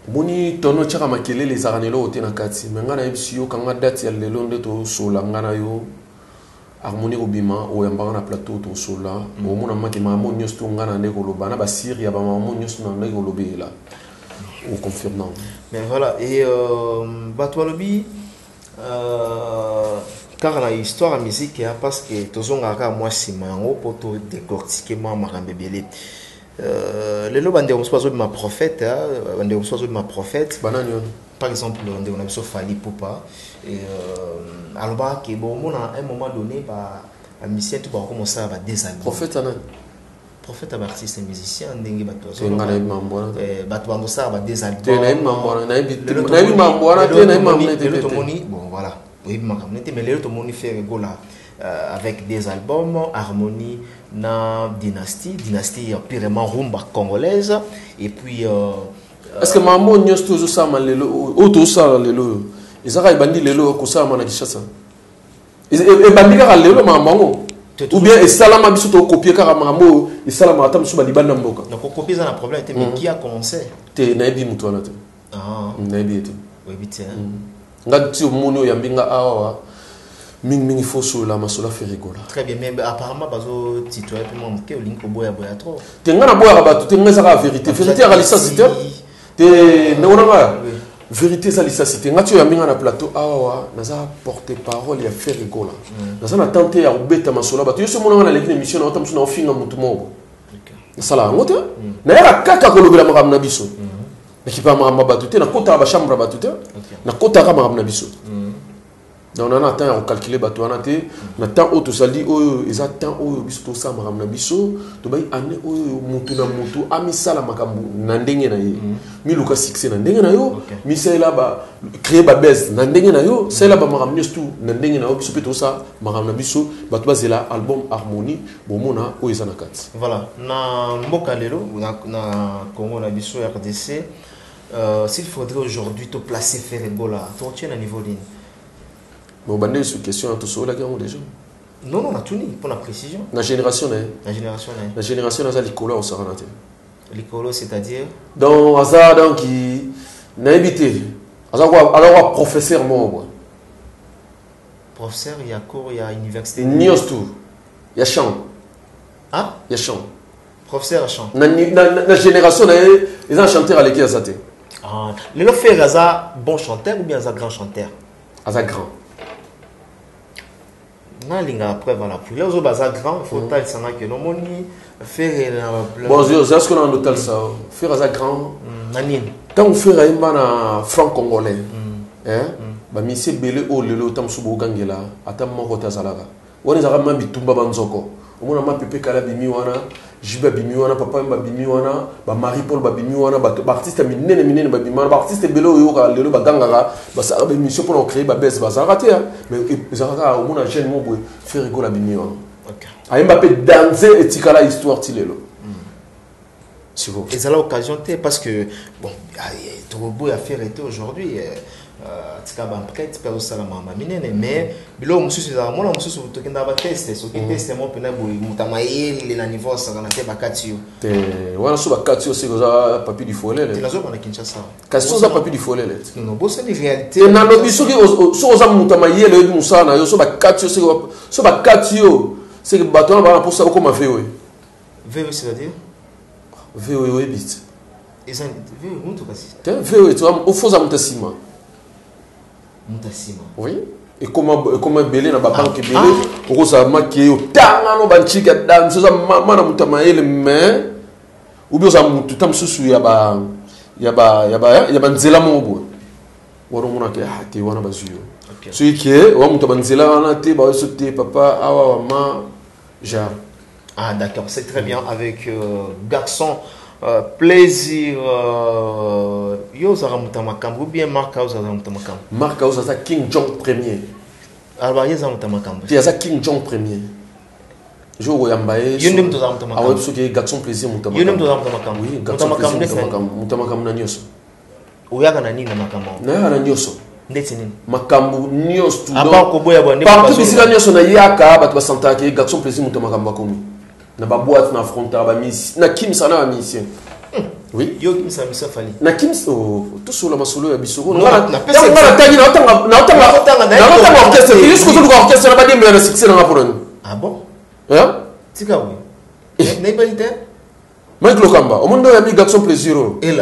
Boni tono chaka makele les aranelo otena kati mais ngana ebisio kanga date ya lelo ndeto sola ngana yo harmonie obima o yamba na plateau to sola o mona make mamo nyos to ngana ndeko loba na ba siri ya ba mamo nyos na ndeko lobela o confirmant mais voilà et bato lobi car la histoire à musique parce que tozonga ka moi simango poto décortiquer moi marambe belé les lois de ma prophète, par exemple, on a Fali Poupa, et alors que bon, à un moment donné, la mission tu vas commencer à des albums. Prophète à artiste et musicien, dengue bon voilà, mais les autres moni fait rigola. Avec des albums, Harmonie, na Dynastie purement rumba congolaise, et puis est-ce que maman nyos toujours ça malelo auto ça lelo ezaka ibandi lelo ko ça mana kishasa et bandi ka lelo mamango ou bien esalama biso to copier ka mamango esalama ata musu balibanda mboka donc copier ça un problème mais qui a commencé te naibi mutu wana te naibi te oui vite ngati omono yambinga awa Ming faut sur la masola fait rigola. Très bien, mais apparemment, bazo titulaire puis mon que link au boya trop. Tenga na boya ba tout tenga ça la vérité. Vérité à licence te na vérité ça licence te ngati ya minga na plateau awa na za porter parole ya faire rigola. Na ça na tenter ya ubeta masola ba tu so mona na lekine mission na otamsu na ofinga mutu mo. Sala ngote na ya kaka ko lobela makam na biso. Na kipa makam ba tout na kota ba chambre ba tout na kota ka makam na biso. Donc on a temps à calculer bateau on a temps où tout ça dit ils attendent où biso ça maram na biso to bay année où mutu na mutu ami sala makambu na ndenge na ye mi luka succès na ndenge na yo mi c'est là ba créer ba base na ndenge na yo c'est là ba maram nestu na ndenge na yo biso tout ça maram na biso bato bazela album harmonie bomona o ezana kat. Voilà, na mboka lelo na Congo na biso RDC s'il faudrait aujourd'hui te placer Ferregola, tu tiens à niveau ligne. Mais on a une question à tout ça, déjà. Non, on a tout ni, pour la précision. La génération, La génération, la génération, on a l'écolo, on s'en rend. L'écolo, c'est-à-dire donc, ça, donc, il n'a évité. Alors, professeur, moi. Professeur, il y a cours, il y a université. Nios tout. Il y a chant. Ah? Il y a chant. Professeur à chant. La génération, ils ont chanté à l'équipe à Zate. Ah, le faire Aza bon chanteur ou bien Aza grand chanteur? Aza grand. Non, après, voilà. Pour les autres, Aza grand, il faut que ça que l'on moni faire. Bon, c'est ce qu'on a en hôtel ça. Faire Aza grand. Nanine. Quand on fait un franc congolais, bah, monsieur Belé, oh, le tam subo gangela, atam mon rota zalaga. On est à Mambi Tumba Banzoko. On a ma pépé Kalabimi wana. Jiba bimiwana papa mba bimiwana ba Marie Paul ba bimiwana ba artiste minene ba bimiwana ba artiste belo yo ka lelo ba gangara ba ça ba mission pour créer ba base ba ça raté mais ça au monde jeune mo boy faire rigoler bimiwana. OK. A Mbappé danser et tikala histoire tilelo. C'est bon. Et ça l'occasion parce que bon trop beau à faire été aujourd'hui tikaba peut-être pas au salama minene mais bilo mususu za mona mususu tokenda ba test so ki test mo pena boy mutamaye na niveau ça na te bakatio te wana so bakatio c'est ça papier du follet te nazo na Kinshasa kasi ça papier du follet non bo c'est une réalité na lobi so ki so za mutamaye le musa na yo so bakatio so bakatio c'est que bato na pour ça comme VO c'est-à-dire VO bit ils ont VO muito kasi te VO tu au faux za mutasima Mutasima. Oui. Et comment belé na ba banque belé pour ça maquiller tanga no banchika dan so ça mana mutamaele mais ou bien ça mutu tam susu ya ba nzela mobo waro mona ke hati wana bazuyo so yake wa mutu banzela wana te ba so te papa awa ma ja. Ah d'accord, c'est très bien avec garçon plaisir yo zara mutamakambu ou bien marka zara mutamakambu marka zara King Jong premier alors yo zara mutamakambu tu as King Jong premier je wo yambaye yo ndem to zara mutamakambu awe so ke garçon plaisir mutamakambu yo ndem to zara mutamakambu oui garçon mutamakambu na nyoso oyaka na nini na makambu na nyoso ndeti nini makambu nyoso tout donc ko boya bonne partout bisika nyoso na yaka bato basanta ke garçon plaisir mutamakambu akomi na ba boîte na frontal ba miss na kim sana ba mission oui yo kim sana mission fali na kim tout sur la masolo ya bisoko na tangi na otanga orchestre jusqu'au jour de orchestre na ba dem na succès na ngaporon ah bon hein tika oui na ibalite Mike Lokamba omondo ya mi garçon plaisir hein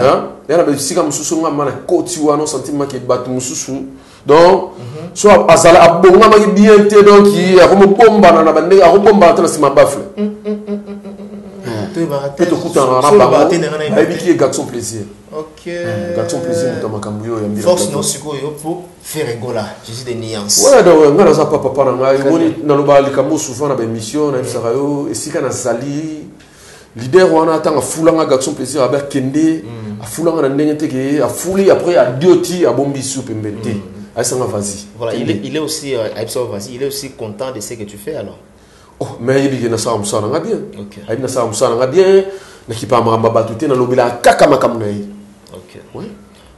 yana ba bisika mususu ngama na koti wana sentiment ke batu mususu donc soit azala abonga ma bien te donc il a comme bomba na bande a bomba na sima bafle peut-être que tu en as pas mais qui est garçon plaisir. OK garçon plaisir dans makambu yo ya force no siko yo pour faire rigola jésus des nuances ouais donc ngana za papa na ngai moni na loba likambo souvent na ba émission na bisaka yo esika na sali leader wana tanga fulanga garçon plaisir a ba kende a fulanga na ndenge te ke a fuli après a dioti a bombi soupe mbete a sanga vas-y voilà il est aussi vas-y il est aussi content de ce que tu fais alors. Oh mais il dit que ça me sonne bien. OK. Il dit ça me sonne bien. L'équipe a maramba batute na lobela kaka makamunaye. OK. Oui.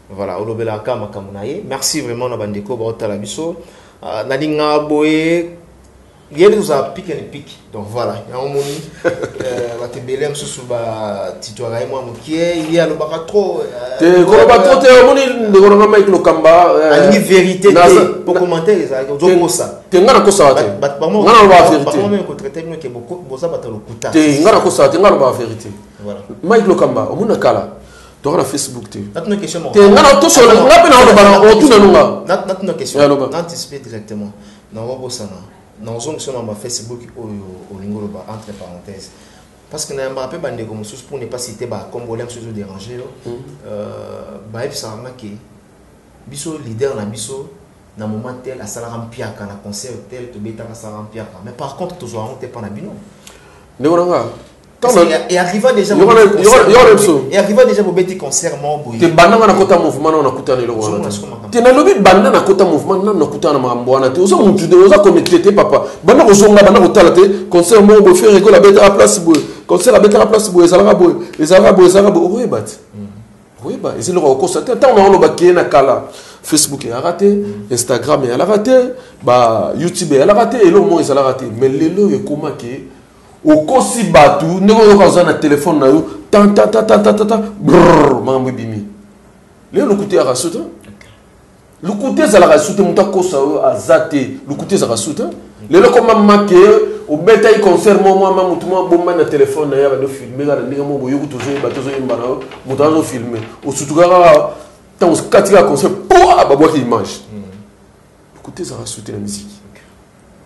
Voilà, lobela kaka makamunaye. Merci vraiment na bandeko ba otala biso. Na linga boye yeli nous a piqué les pics. Donc voilà, il y a un moment va te belem sous ba titwara moi mokie, il y a le baka trop. Te ko ba trop te moni ndeko nga Mike Lokamba. Ani vérité pour commenter les zo ça. Te ngana ko sa te. Ngana ba vérité. Pas même ko traiter nous que beaucoup boza batalo kuta. Te ngana ko sa te ngana ba vérité. Voilà. Mike Lokamba omuna kala. To na Facebook te. Natuna question mo. Te ngana to so ngapi na ba o tuna nunga. Natuna question. Anticiper directement. Na wa bosana. Dans une sur ma Facebook au lingolo entre parenthèses parce que na mbappé bande comme sous pour ne pas citer ba congolais sous déranger ba et ça marqué biso leader na biso na moment tel à salara mpiaka na concert tel to beta na salara mpiaka mais par contre toujours on t'es pas na bino et arriva déjà au petit concert mon te bananga na kota mouvement na kutana le wana te na lobi banda na kota mouvement na kutana makambo wana te ozo mutu de ozo connecté te papa banda kozonga banda kotala te concert mon bo faire rigolo beta à place bo concert à beta à place bo ezalaka bo oui bat oui ba ezelo ko constater tant na lo bakien na kala Facebook est raté, Instagram est raté, bah YouTube est raté et le monde est raté. Mais le lot est comment que au kosi batu, ne ko ko na téléphone na yo, tan brrr mambo bimi. Le côté a rasuta. Le côté za la rasuta muta kosa azate, le côté za rasuta. Le lo comme maké au beta il concert moi mutuma bomba na téléphone na ya ba do filmer ga ndinga mo boyo kutozo ba tozo imbana mutazo filmer. Au sutuga tant quand il a concert bah boire qui mange écoutez ça va soutenir la musique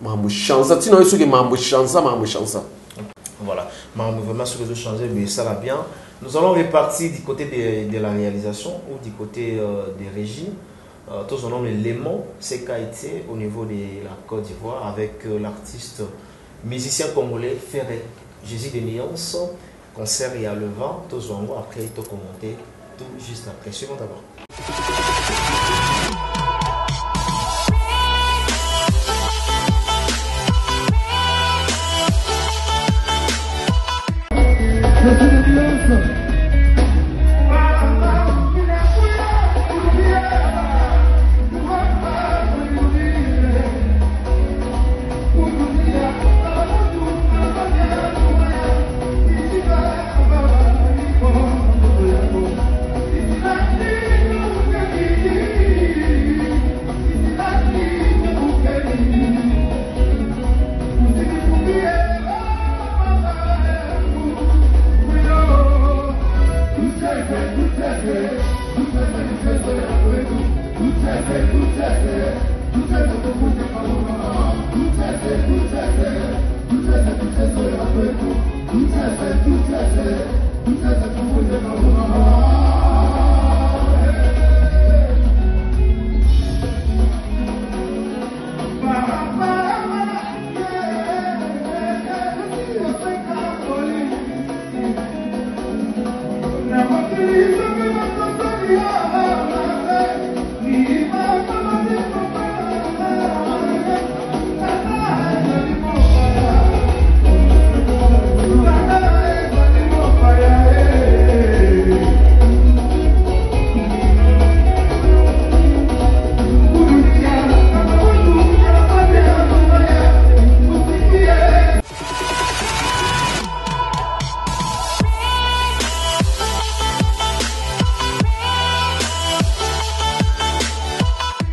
mambo chanza tino yesu ke mambo chanza voilà mambo vraiment ce que je changer mais ça va bien. Nous allons repartir du côté de la réalisation ou du côté des régies. Tous on nomme l'élément CKT au niveau de la Côte d'Ivoire avec l'artiste musicien congolais Ferré Jésus de Nuance concert et à le vent tous on va après tout commenter tout juste après suivons d'abord.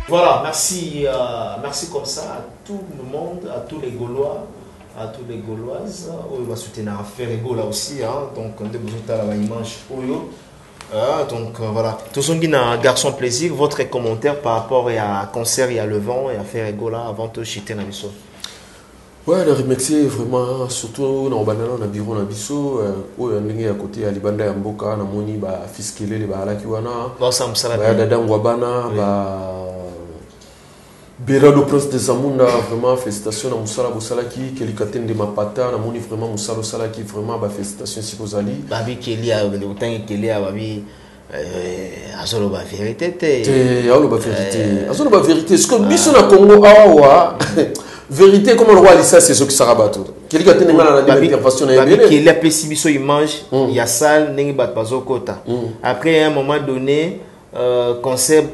Voilà, merci, merci comme ça à tout le monde, à tous les Gaulois, à tous les Gauloises. On va soutenir à faire Gola aussi, hein, donc on a besoin de la image. Donc voilà, tous ceux qui ont un garçon plaisir, votre commentaire par rapport à concert et à le vent et à faire Gola avant de chuter dans l'issue. Ouais, le remercier vraiment, surtout dans le bureau de Bisso, où il y a à côté à Libanda et Mboka, na moni ba fiskele les ba alakiwana, ba dadam wabana, ba Bera le prince des Amunda, vraiment félicitations à Moussala Bosalaki, Kelly Katen de Mapata, na moni vraiment Moussala Salaki, vraiment ba félicitations si vous allez. Babi Kelly a autant Kelly a babi azolo ba vérité te azolo ba vérité azolo ba vérité ce que biso na Congo awa vérité comme le roi Alissa c'est ce qui sarabato Kelly Katen na intervention na babi Kelly a pessibiso image il y a salle nengi bat bazokota après à un moment donné concert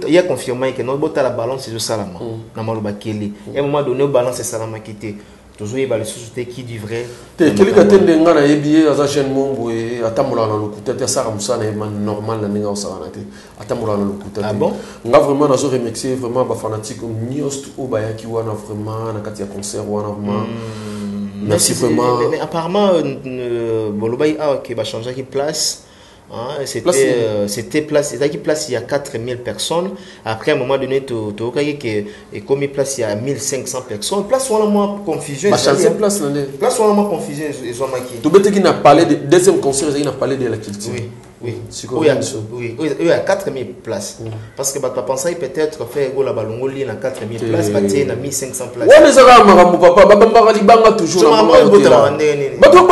il y a confirmé que notre bota la balance c'est salama na maloba Kelly à un moment donné au balance c'est salama quitté toujours il va les sociétés qui du vrai Kelly Katen nga na yebié aza jeune mombo et atamula na lokuta te sara musana normal na ninga osana te atamula na lokuta te bon nga vraiment nazo remercier vraiment ba fanatique niost o bayaki wana vraiment na kati ya concert wana vraiment merci vraiment mais apparemment bolobai a qui va changer qui place. C'était place il y a 4000 personnes. Après à un moment donné, tu as commis place il y a 1500 personnes. Place où on a moins confusion. Place où on a moins confusion. Tu veux dire qu'il n'a parlé de deuxième concert, il n'a parlé de la culture. Oui. Oui, Siko oui, Benso. oui, il y a 4000 places. Parce que tu penses peut-être faire go la balongoli na 4000 places, bah tu na 1500 places. Ouais, les arabes maramou papa, babamba libanga toujours na maman hôtel. Bato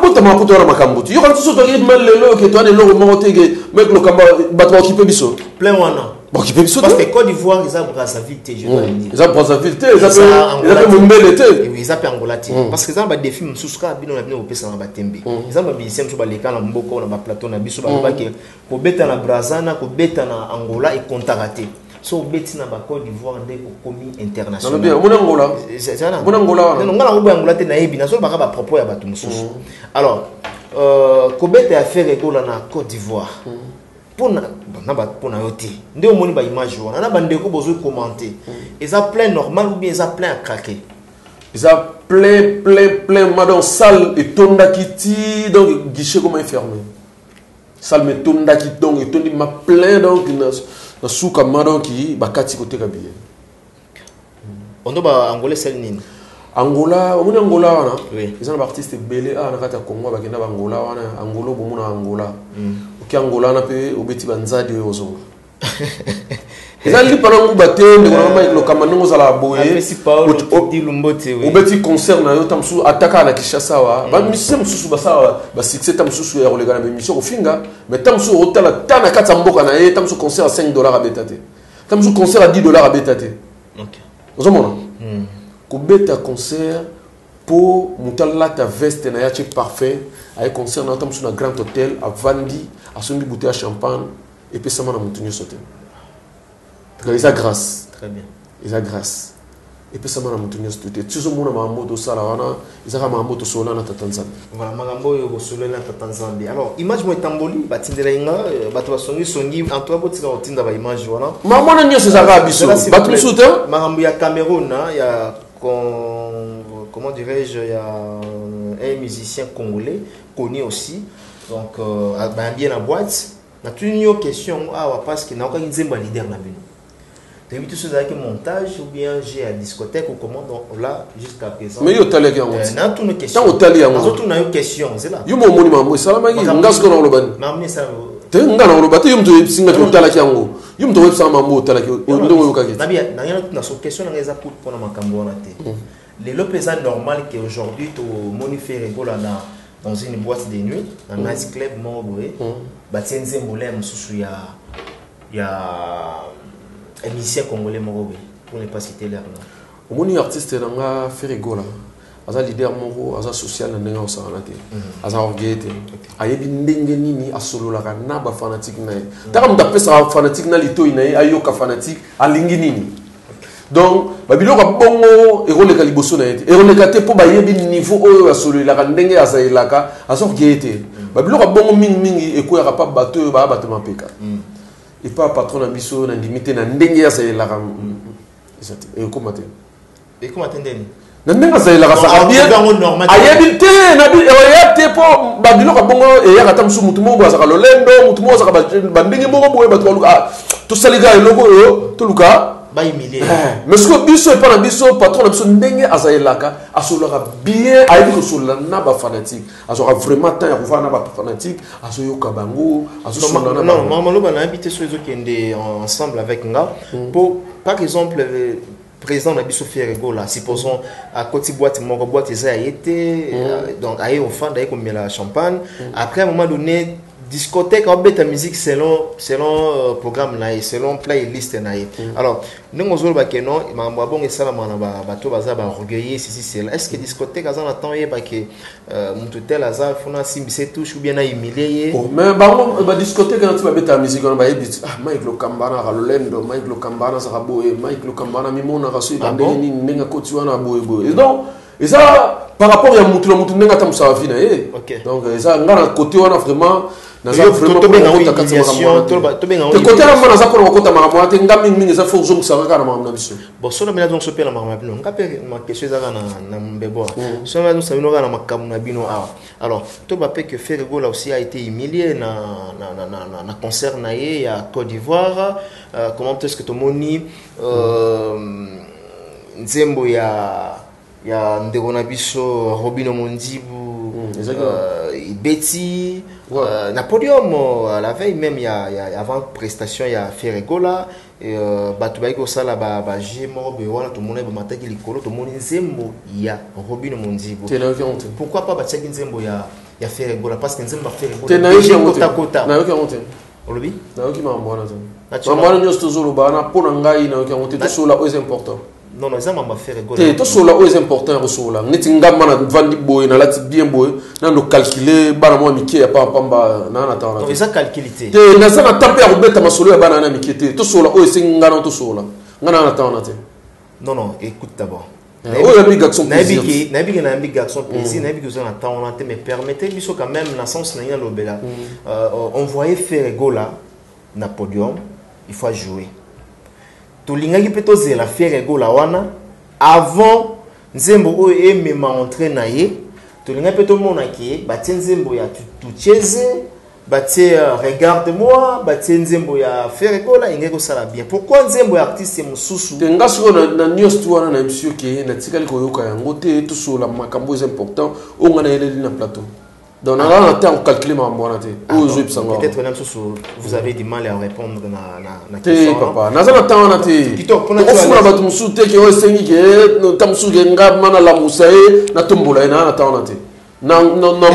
bota maputo na makambuti. Yo quand tu sautes il mal lelo que toi ne lo monter mec lo kamba bato occuper biso. Plein wana. Parce que Côte d'Ivoire, ils ont Brazzaville, je dois le dire. Ils ont Brazzaville, ils ont Mumbele. Oui, ils ont Angola. Parce que ils ont des films sous sous bino na bino opesa na batembe. Ils ont des musiciens sur baleka na mboko na ba plateau na biso ba ke ko beta na Brazana, ko beta na Angola et contacté. So beti na ba Côte d'Ivoire ndé ko komi international. Non bien, mon Angola. C'est ça. Mon Angola. Non ngala ngo Angola te na yebi na so ba ba propos ya bato mususu. Alors, ko beta affaire égola na Côte d'Ivoire. Pour na yote nde omoni ba image wana na bandeko bozo commenter ils a plein normal ou bien ils a plein à craquer ils a plein madon salle et tonda kiti donc guichet comment fermé salle me tonda kiti donc et tondi ma plein donc na souka madon qui bakati côté kabiye on doit angolais celle nini Angola, on Angola wana. Oui. Ils ont artistes belé na kata Congo ba kenda Angola wana, Angolo bomu na Angola. Oki Angola na pe obeti banzadi ozonga. Ils ont li pendant ngubate ndeko na lo kamanongo za la boye. Si Paolo ti lumbote oui. Obeti concert na yo tamsu ataka na Kinshasa wa. Ba mission mususu basa ba succès tamsusu ya kolega na mission ofinga, mais tamsu hotela tana kata mboka na ye tamsu concert à $5 à betate. Tamsu concert à $10 à betate. OK. Ozomona. Kobeta concert pour mutala ta veste na yache parfait avec concert na tam sur un grand hôtel à Vandi à son bouteille à champagne et puis ça m'a monté sauter. Ils a grâce. Très bien. Ils a grâce. Et puis ça m'a monté sauter. Tu sais mon ma moto ça là wana, ils a ma moto sola na Tanzanie. Voilà, magambo yo sola na Tanzanie. Alors, image mo tamboli batindela inga bato songi Antoine Botika otinda ba image wana. Maman na nyo c'est arabe biso. Bato souter. Magambo ya Cameroun il y a comment dirais-je, il y a un musicien congolais connu aussi, donc bien la boîte. On a une question parce qu'il n'a aucun leader na bino. Tu as vu tout ça avec montage ou bien j'ai à discothèque ou comment donc là jusqu'à présent. Mais yo tali yango. Na toutes nos questions. Tant tali yango. Nous autres on a une question, c'est là. Yo mo moni mambo salama ngi ngasko na lobani. Mamni ça. Te ngana lobati yo mto singa tala yango. Yo mto websa mambo tala ki ndongo yo kaki. Na bien na so question na eza pour na makambo na te. Les lopezans normal qu'aujourd'hui tu monifères rigolo dans une boîte de nuit, dans un nice club mobile, batienze molem susu ya un musicien congolais mobile pour ne pas citer leur nom. Omoni artiste nanga Ferrigola, aza leader moko, aza social na ndenge osana te. Aza orgueillé. Ayebi ndenge nini asololaka na ba fanatique na ye. Taka mutapesa fanatique na lito ina ye ayoka fanatique alingi nini. Donc babiloko bongo eroleka liboso na yete eroleka te po bayebi niveau oyo asololaka ndenge azayelaka azorgueillé te babiloko bongo mingi ekoyaka pa bato oyo baya bato mapeka et pas patron na biso na ndimite na ndenge azayelaka ekoma te ndeni na ndenge azayelaka saka bien ayebi te na eya te po babiloko bongo eyaka ta mosusu mutu moko azaka lolendo mutu moko azaka bandenge moko boye bato baluka tosalika eloko oyo toluka mais ce que biso et pas biso patron na biso ndenge azayelaka asolaka bien ayebi kosola na ba fanatique azoka vraiment temps ya kovana na ba fanatique azoyoka bango azosola na non maman loba na habité sur les kende ensemble avec nga pour par exemple président na biso Ferrigola supposons à côté boîte moko boîte eza été donc aye au fond d'ailleurs comme la champagne après à un moment donné discothèque en bête musique selon programme naïe selon playlist naïe alors nous on zola que non mambo bon et ça la mana bato baza ba orgueillé si c'est là est-ce que discothèque azan attend yé ba que mon tel azar fona simbise touche ou bien na humilié mais ba discothèque quand tu vas bête musique on ba yebit Mike Lokambana Rolendo Mike Lokambana Saraboe Mike Lokambana mimona rasu ba ndeni nenga kotiwana boye donc et ça par rapport à mutu nenga tamsa vie na ye donc ça ngana côté wana vraiment naza vraiment to benga humiliation to benga te côté la mona za ko kota mama te ngami mingi za fo zo musaka kana mama na biso bon so na mena donc so pe la mama bino ngape ma question za na mbebo so na so bino kana makamu na bino alors to ba pe que Ferrigola aussi a été humilié na concert na ye ya Côte d'Ivoire comment est-ce que to moni nzembo ya ndeko na biso Robino Mondibu Betty, Napoleon, la veille même, il y a avant prestation, il y a Ferregola, et Batubaïko Sala, Gémo, Béwana, tout le monde est matin qui l'icolo, tout le monde est Zembo, il y a Robin Mondigo. Pourquoi pas Batchak Zembo, il y a Ferregola, parce que Zembo a Ferregola. T'es naïf, Kota Kota. Naïf, Kota. Olobi? Naïf, Mamboana. Mamboana, nous sommes toujours là, pour Nangaï, Naïf, Kota, tout cela est important. Non, non, ça m'a fait rigoler. Tout cela est important. Netingama na vandi boy na lati bien boy na no calculer bana mo miki ya pa pamba na na tawala. Non, ça calculité. Te na ça na tapé ya robeta masolo ya bana na miki te. Tout cela est singana tout cela. Ngana na tawala te. Non non, écoute d'abord. Oh ya big action plaisir. Nabi na big action plaisir, nabi que ça na tawala te mais permettez biso quand même na sens na ina lobela. On voyait faire Gola na podium, il faut jouer. Tolingaki peto zela Ferregola wana avant Nzembo oyo emema entré na ye tolingaki peto mona ki batie Nzembo ya tucheze batie regarde-moi batie Nzembo ya Ferregola ingeko sala bien. Pourquoi Nzembo ya artiste mususu tenga siko na news tu wana na monsieur ki na tikali ko yoka yango te to so la makambo est important o ngana yele na plateau. Donc, on a temps calculer ma moralité. Peut-être même vous avez du mal à répondre à la question. Papa, na zana temps na te. Kitoko na funa batu musu te ki o sengi ke no tamsu ke ngaba na la musae na tumbola na temps na te. Na mo na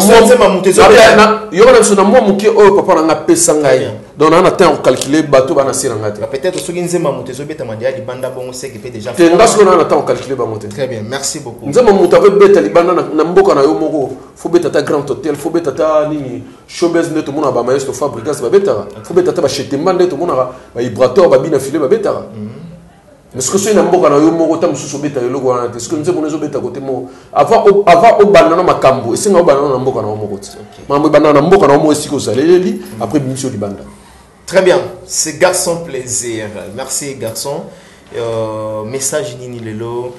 yo na so na mo muke o papa na pesa ngai. Donc on a temps calculer bateau bana siranga te. Peut-être ceux qui nzema mutezo beta mandia di banda bongo c'est qui peut déjà. Te ngaso na temps calculer ba mote. Très bien, merci beaucoup. Nzema muta be beta libanda na mboka na yo moko. Faut beta ta grand hôtel, faut beta ta nini showbiz neto mona ba maestro fabricas ba beta. Faut beta ta ba chetemba neto mona ba vibrateur ba bina filet ba beta. Mais ce que c'est na mboka na yo moko ta mususu beta yo loko na te. Ce que nzema nezo beta côté mo avant au banana makambo. Esinga au banana na mboka na yo moko. Mambo banana na mboka na yo moko esiko saleli après bimisio libanda. Très bien, c'est garçon plaisir. Merci garçon. Message nini lelo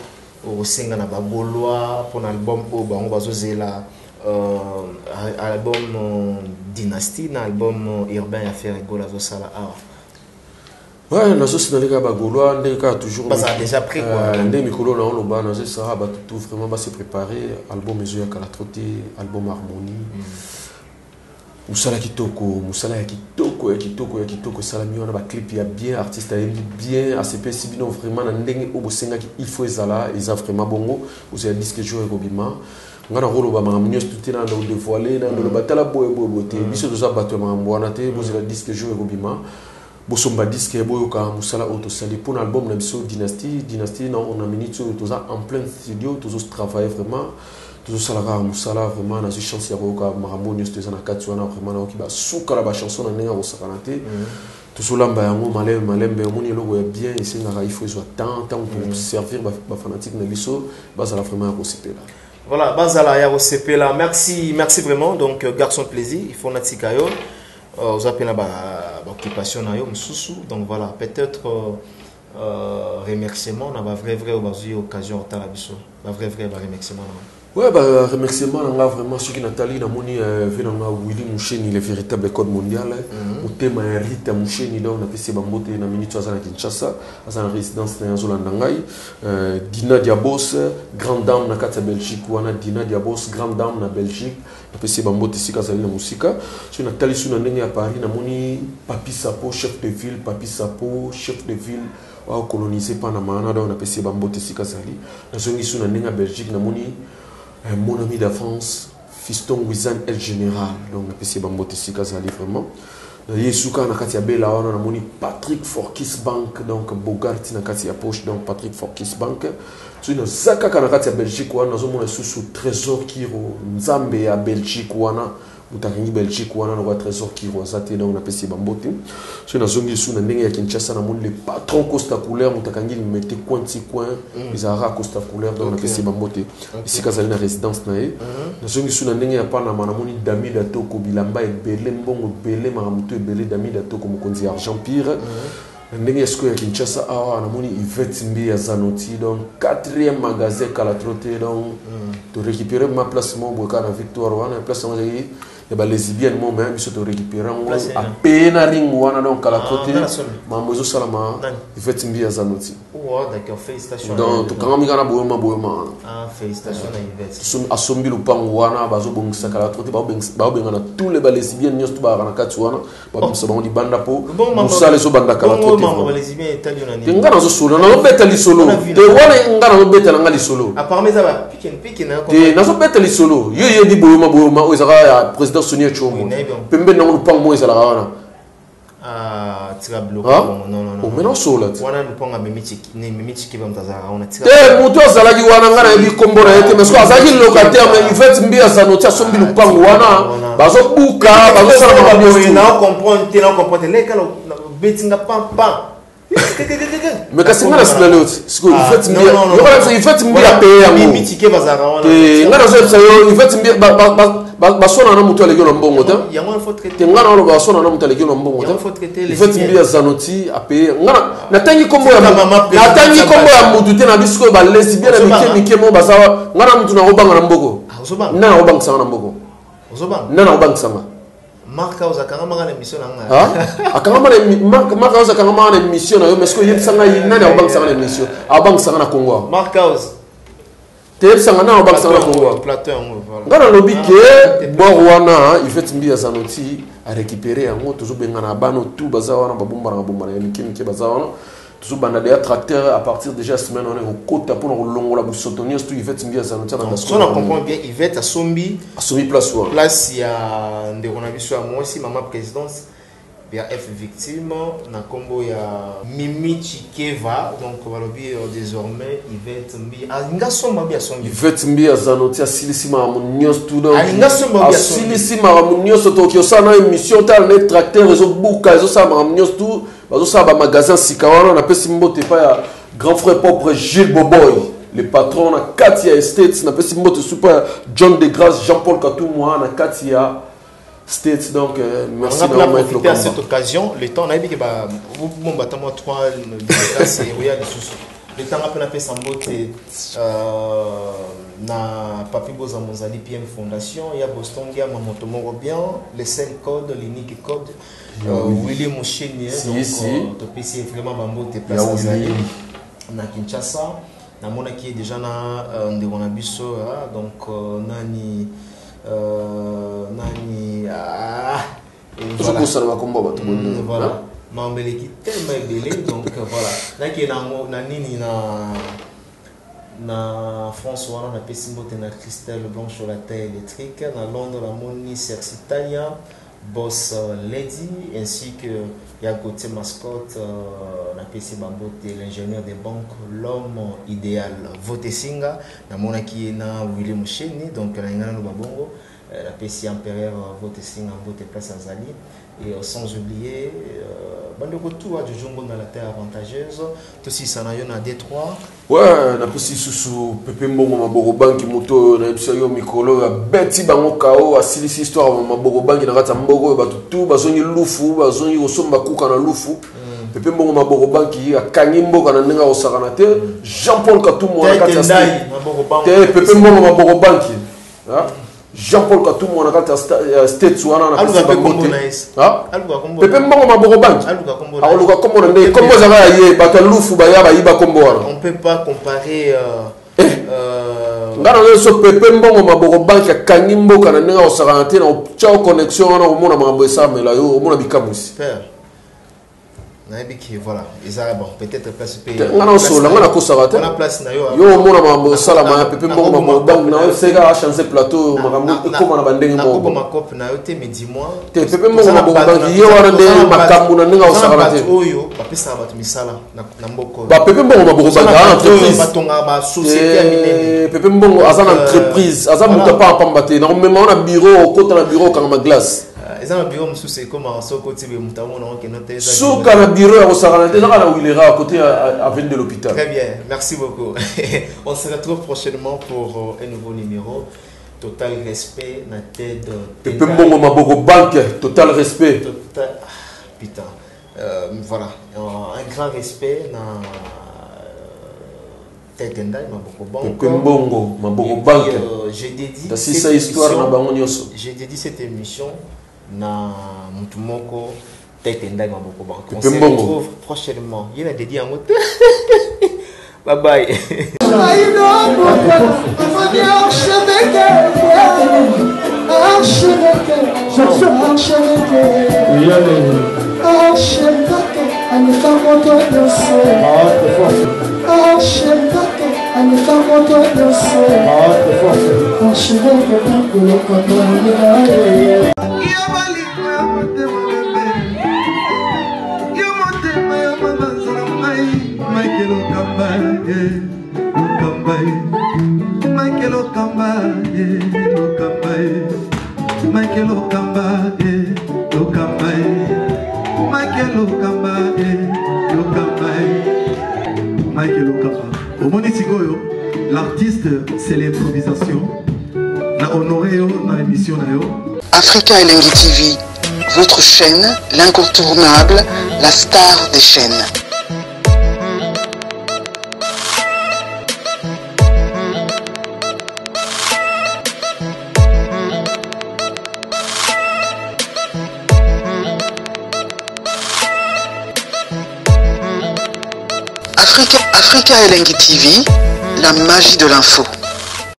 au singa na bagoloa pour l'album au bango bazozela album Dynastie, na album urbain à faire Gola zo sala ah. Ouais, na sosi na leka bagoloa ndeka toujours ça a déjà pris quoi. Ndé mikolo na ono ba na zo sala ba tout vraiment ba se préparer album ezo ya kala troté, album harmonie. Musala ya kitoko salami wana ba clip ya bien artiste ya bien ACP sibino vraiment na ndenge obosenga il faut ezala eza vraiment bongo vous avez disque jour ekobima ngana rolo ba mamunyo tout na ndo dévoiler na ndo batala boye te biso toza bato ya wana te vous avez disque jour ekobima bosomba disque boyo ka musala auto sali pour l'album na biso dynastie na on a minute toza en plein studio tozo travailler vraiment tout ça là musala vraiment na chance ya koka marambo news tezana katwana vraiment na okiba suka la ba chanson na nenga osakanate tout ça lamba yango malembe moni logo ya bien ici na il faut soit tant pour servir ba fanatique na biso bazala vraiment ya kosepela. Voilà, bazala ya kosepela. Merci vraiment donc garçon plaisir, il faut natika yo vous appelez ba occupation na yo mususu donc voilà peut-être remerciement na ba vrai obazu occasion ta la biso. Ba vrai remerciement. Ouais, bah, remerciement vraiment ceux qui Nathalie na moni venanga Willy Moucheni le véritable code mondial mutema ya Rita Moucheni là on a passé bambote na minute azana Kinshasa azana résidence na Zolanda ngai Dina Diabos grande dame na kata Belgique wana Dina Diabos grande dame na Belgique na passé bambote sika zali na musika ceux Nathalie sous na ndenge à Paris na moni Papi Sapo chef de ville wa colonisé Panama na on a passé bambote sika zali na zongi sous na ndenge à Belgique na moni mon ami de France, Fiston Wizan El Général, donc on a passé Bambote Sikazali vraiment. Yesuka na kati ya Bela wana na moni Patrick Forkis Bank, donc Bogart na kati ya Poche, donc Patrick Forkis Bank. Tu na zaka na kati ya Belgique wana nazo mona sous trésor kiro Nzambe ya Belgique wana. Mutakangi Belgique wana na trésor kiro azate donc on a passé Bambote. Tu na zongi sous na ndenge ya Kinshasa na moni le patron Costa Couleur mutakangi il mettait coin ils ara Costa Couleur donc on a passé Bambote. Ici kazali na résidence na ye. Na zongi sous na ndenge ya Panama na moni Dami Datoko bilamba ebele mbongo ebele maramuto ebele Dami Datoko mokonzi Argent Pire. Ndenge esko ya Kinshasa awa na moni Yvette Mbi ya Zanoti donc 4e magasin kala troté donc to récupérer ma place mon boka na Victoire wana place moi les lesbiennes, moi, même, ils sont récupérés. À peine à ring, ou à donc à la côté. Maman, je salama. Il fait une vie à Zanoti. D'accord, félicitations. Donc, quand on a bouma. Ah, félicitations à Yvette. À Sombi, le pan, ou à Bazo Bong Sakala, côté, tous les lesbiennes, nous sommes à Katsuana. Nous sommes en Bandapo. Nous sommes les Obandakala. Les lesbiennes italiennes. Tu n'as pas solo. Tu n'as pas solo. Tu n'as pas solo. Apparemment, ça va piquer. Tu n'as pas solo. Il y a des bouma, où il y a président Sonia Chombo. Pembe n'a pas moi, ça la ah, tu vas bloquer. Non. Maintenant, solo. On a le pont à Mimichi qui va me tazara. On a tiré. Moutou Zalagi wana na bikombo na ete mais so azaki locataire mais il fait mbia za notia sombi lu pango wana bazo buka bazo sala na comprendre les kala betinga pam. Mais qu'est-ce que c'est là siko il fait mbia il fait mbia payer yango Mimichi qui va zara wana ngana zo ça il fait mbia basona na mutu aleki na mbongo ta yango faut traiter te ngana lo basona na mutu aleki na mbongo ta il fait mbia za noti a payer ngana natangi kombo ya mutu te na bisko ba lesi bien na mike mo basawa ngana mutu na obanga na mboko na obanga sanga na mboko na obanga sanga marka uzakanga mangana mission nanga akanga marka uzakanga mangana mission na yo mais ko yebsanga yina na obanga sanga na mission obanga sanga na Congo marka te sanga na obanga sanga na Congo plateau voilà ngana lobi ke borwana il fait mbia za noti a récupérer yango toujours bengana bano tout bazawa na babomba ya mike bazawa toujours banda des tracteurs à partir déjà semaine on est au côté pour nous longola bu sotonio tout il fait mbia za noti na so on comprend bien Yvette à Sombi place il y a ndeko na biso ya moi aussi maman présidence ya F victime na combo ya Mimichi Keva donc balobi désormais Yvette Mbi alinga somba bia sombi Yvette Mbi azanoti asilisima munyo student alinga somba bia sombi asilisima munyo sotokio sana émission tal net tracteur ezo buka ezo sa munyo tout bazo sa ba magasin sikawana na pesi mbote pa ya grand frère propre Gilles Boboy le patron na Katia Estates na pesi mbote super John de Grace Jean-Paul Katumwa na Katia States donc merci d'avoir profité à cette occasion le temps on a dit que bah bon bah moi 3 c'est Royal le temps après on a fait sambote na Papi Boza Mozali PM Fondation il y a Boston il y a Mamoto Morobien les 5 codes l'unique code William Moucheni donc to PC vraiment bambote place na Kinshasa na mona qui est déjà na ndeko na biso donc nani toujours ça va comme bon voilà mais qui tellement belé donc voilà là qui est na nini na François on a pesimbote na Christelle Blanche sur la taille électrique na Londres la Moni Sercitania Boss Lady ainsi que ya côté mascotte na PC Bambote l'ingénieur des banques l'homme idéal voté singa na mona qui est na William Moucheni donc na ngana no babongo la PC impérieur voté singa voté place Azali et sans oublier bande retour à Djongo dans la terre avantageuse tout si ça na yo na Détroit ouais na PC susu Pepe Mbongo maboko banki moto na biso yo mikolo ya beti bango kao asilisi histoire maboko banki na kata mboko ba tout bazongi lufu bazongi osomba kuka na lufu Pepe Mbongo maboko banki akangi mboka na ndinga osakana te Jean-Paul Katumwa na kata Pepe Mbongo maboko banki Jean-Paul Katumwa na kata States wana na pesi bangote Pepe Mbongo maboko banki aluka kombo ndé kombo za ba ye bato lufu ba ya ba yiba kombo wana on peut pas comparer ngana leso Pepe Mbongo maboko banki akangi mboka na ndinga osakana te na chao connexion wana omona mambo esamela yo omona bikamusi voilà ils bon peut-être place ngana osola ngana kosaka te on a place na yo omona mambo salama ya Pepe Mbongo maboko banki na yo seka a changer plateau makambo ekoma na bandenge moko na kope na yo te mais dis-moi te Pepe Mbongo maboko banki ye wana nde makambo na ndinga osakana te oyo bapesa bato misala na mboko ba Pepe Mbongo maboko banki a entreprise batonga ba société ya minene Pepe Mbongo aza na entreprise aza muta pa pamba te na mema na bureau kota na bureau kanga glace ils ont un bureau c'est comme en so côté de mutamo na qui noté sous kana bureau ya osakana te na Willera à côté avenue de l'hôpital. Très bien, merci beaucoup. On se retrouve prochainement pour un nouveau numéro. Total respect na tête Pepe Mbongo maboko banque total respect. Putain. Voilà, un grand respect na Tetendai Maboko Pepe Mbongo Maboko Banque. J'ai dédié J'ai dédié cette émission na Mutumoko Tetendai Maboko Banque. On se Pepe Mbongo. retrouve prochainement. Il y a dédié en mode. Bye bye. L'artiste, c'est l'improvisation. La honoré dans l'émission. Africa Elengi TV, votre chaîne, l'incontournable, la star des chaînes. Africa Elengi TV, la magie de l'info.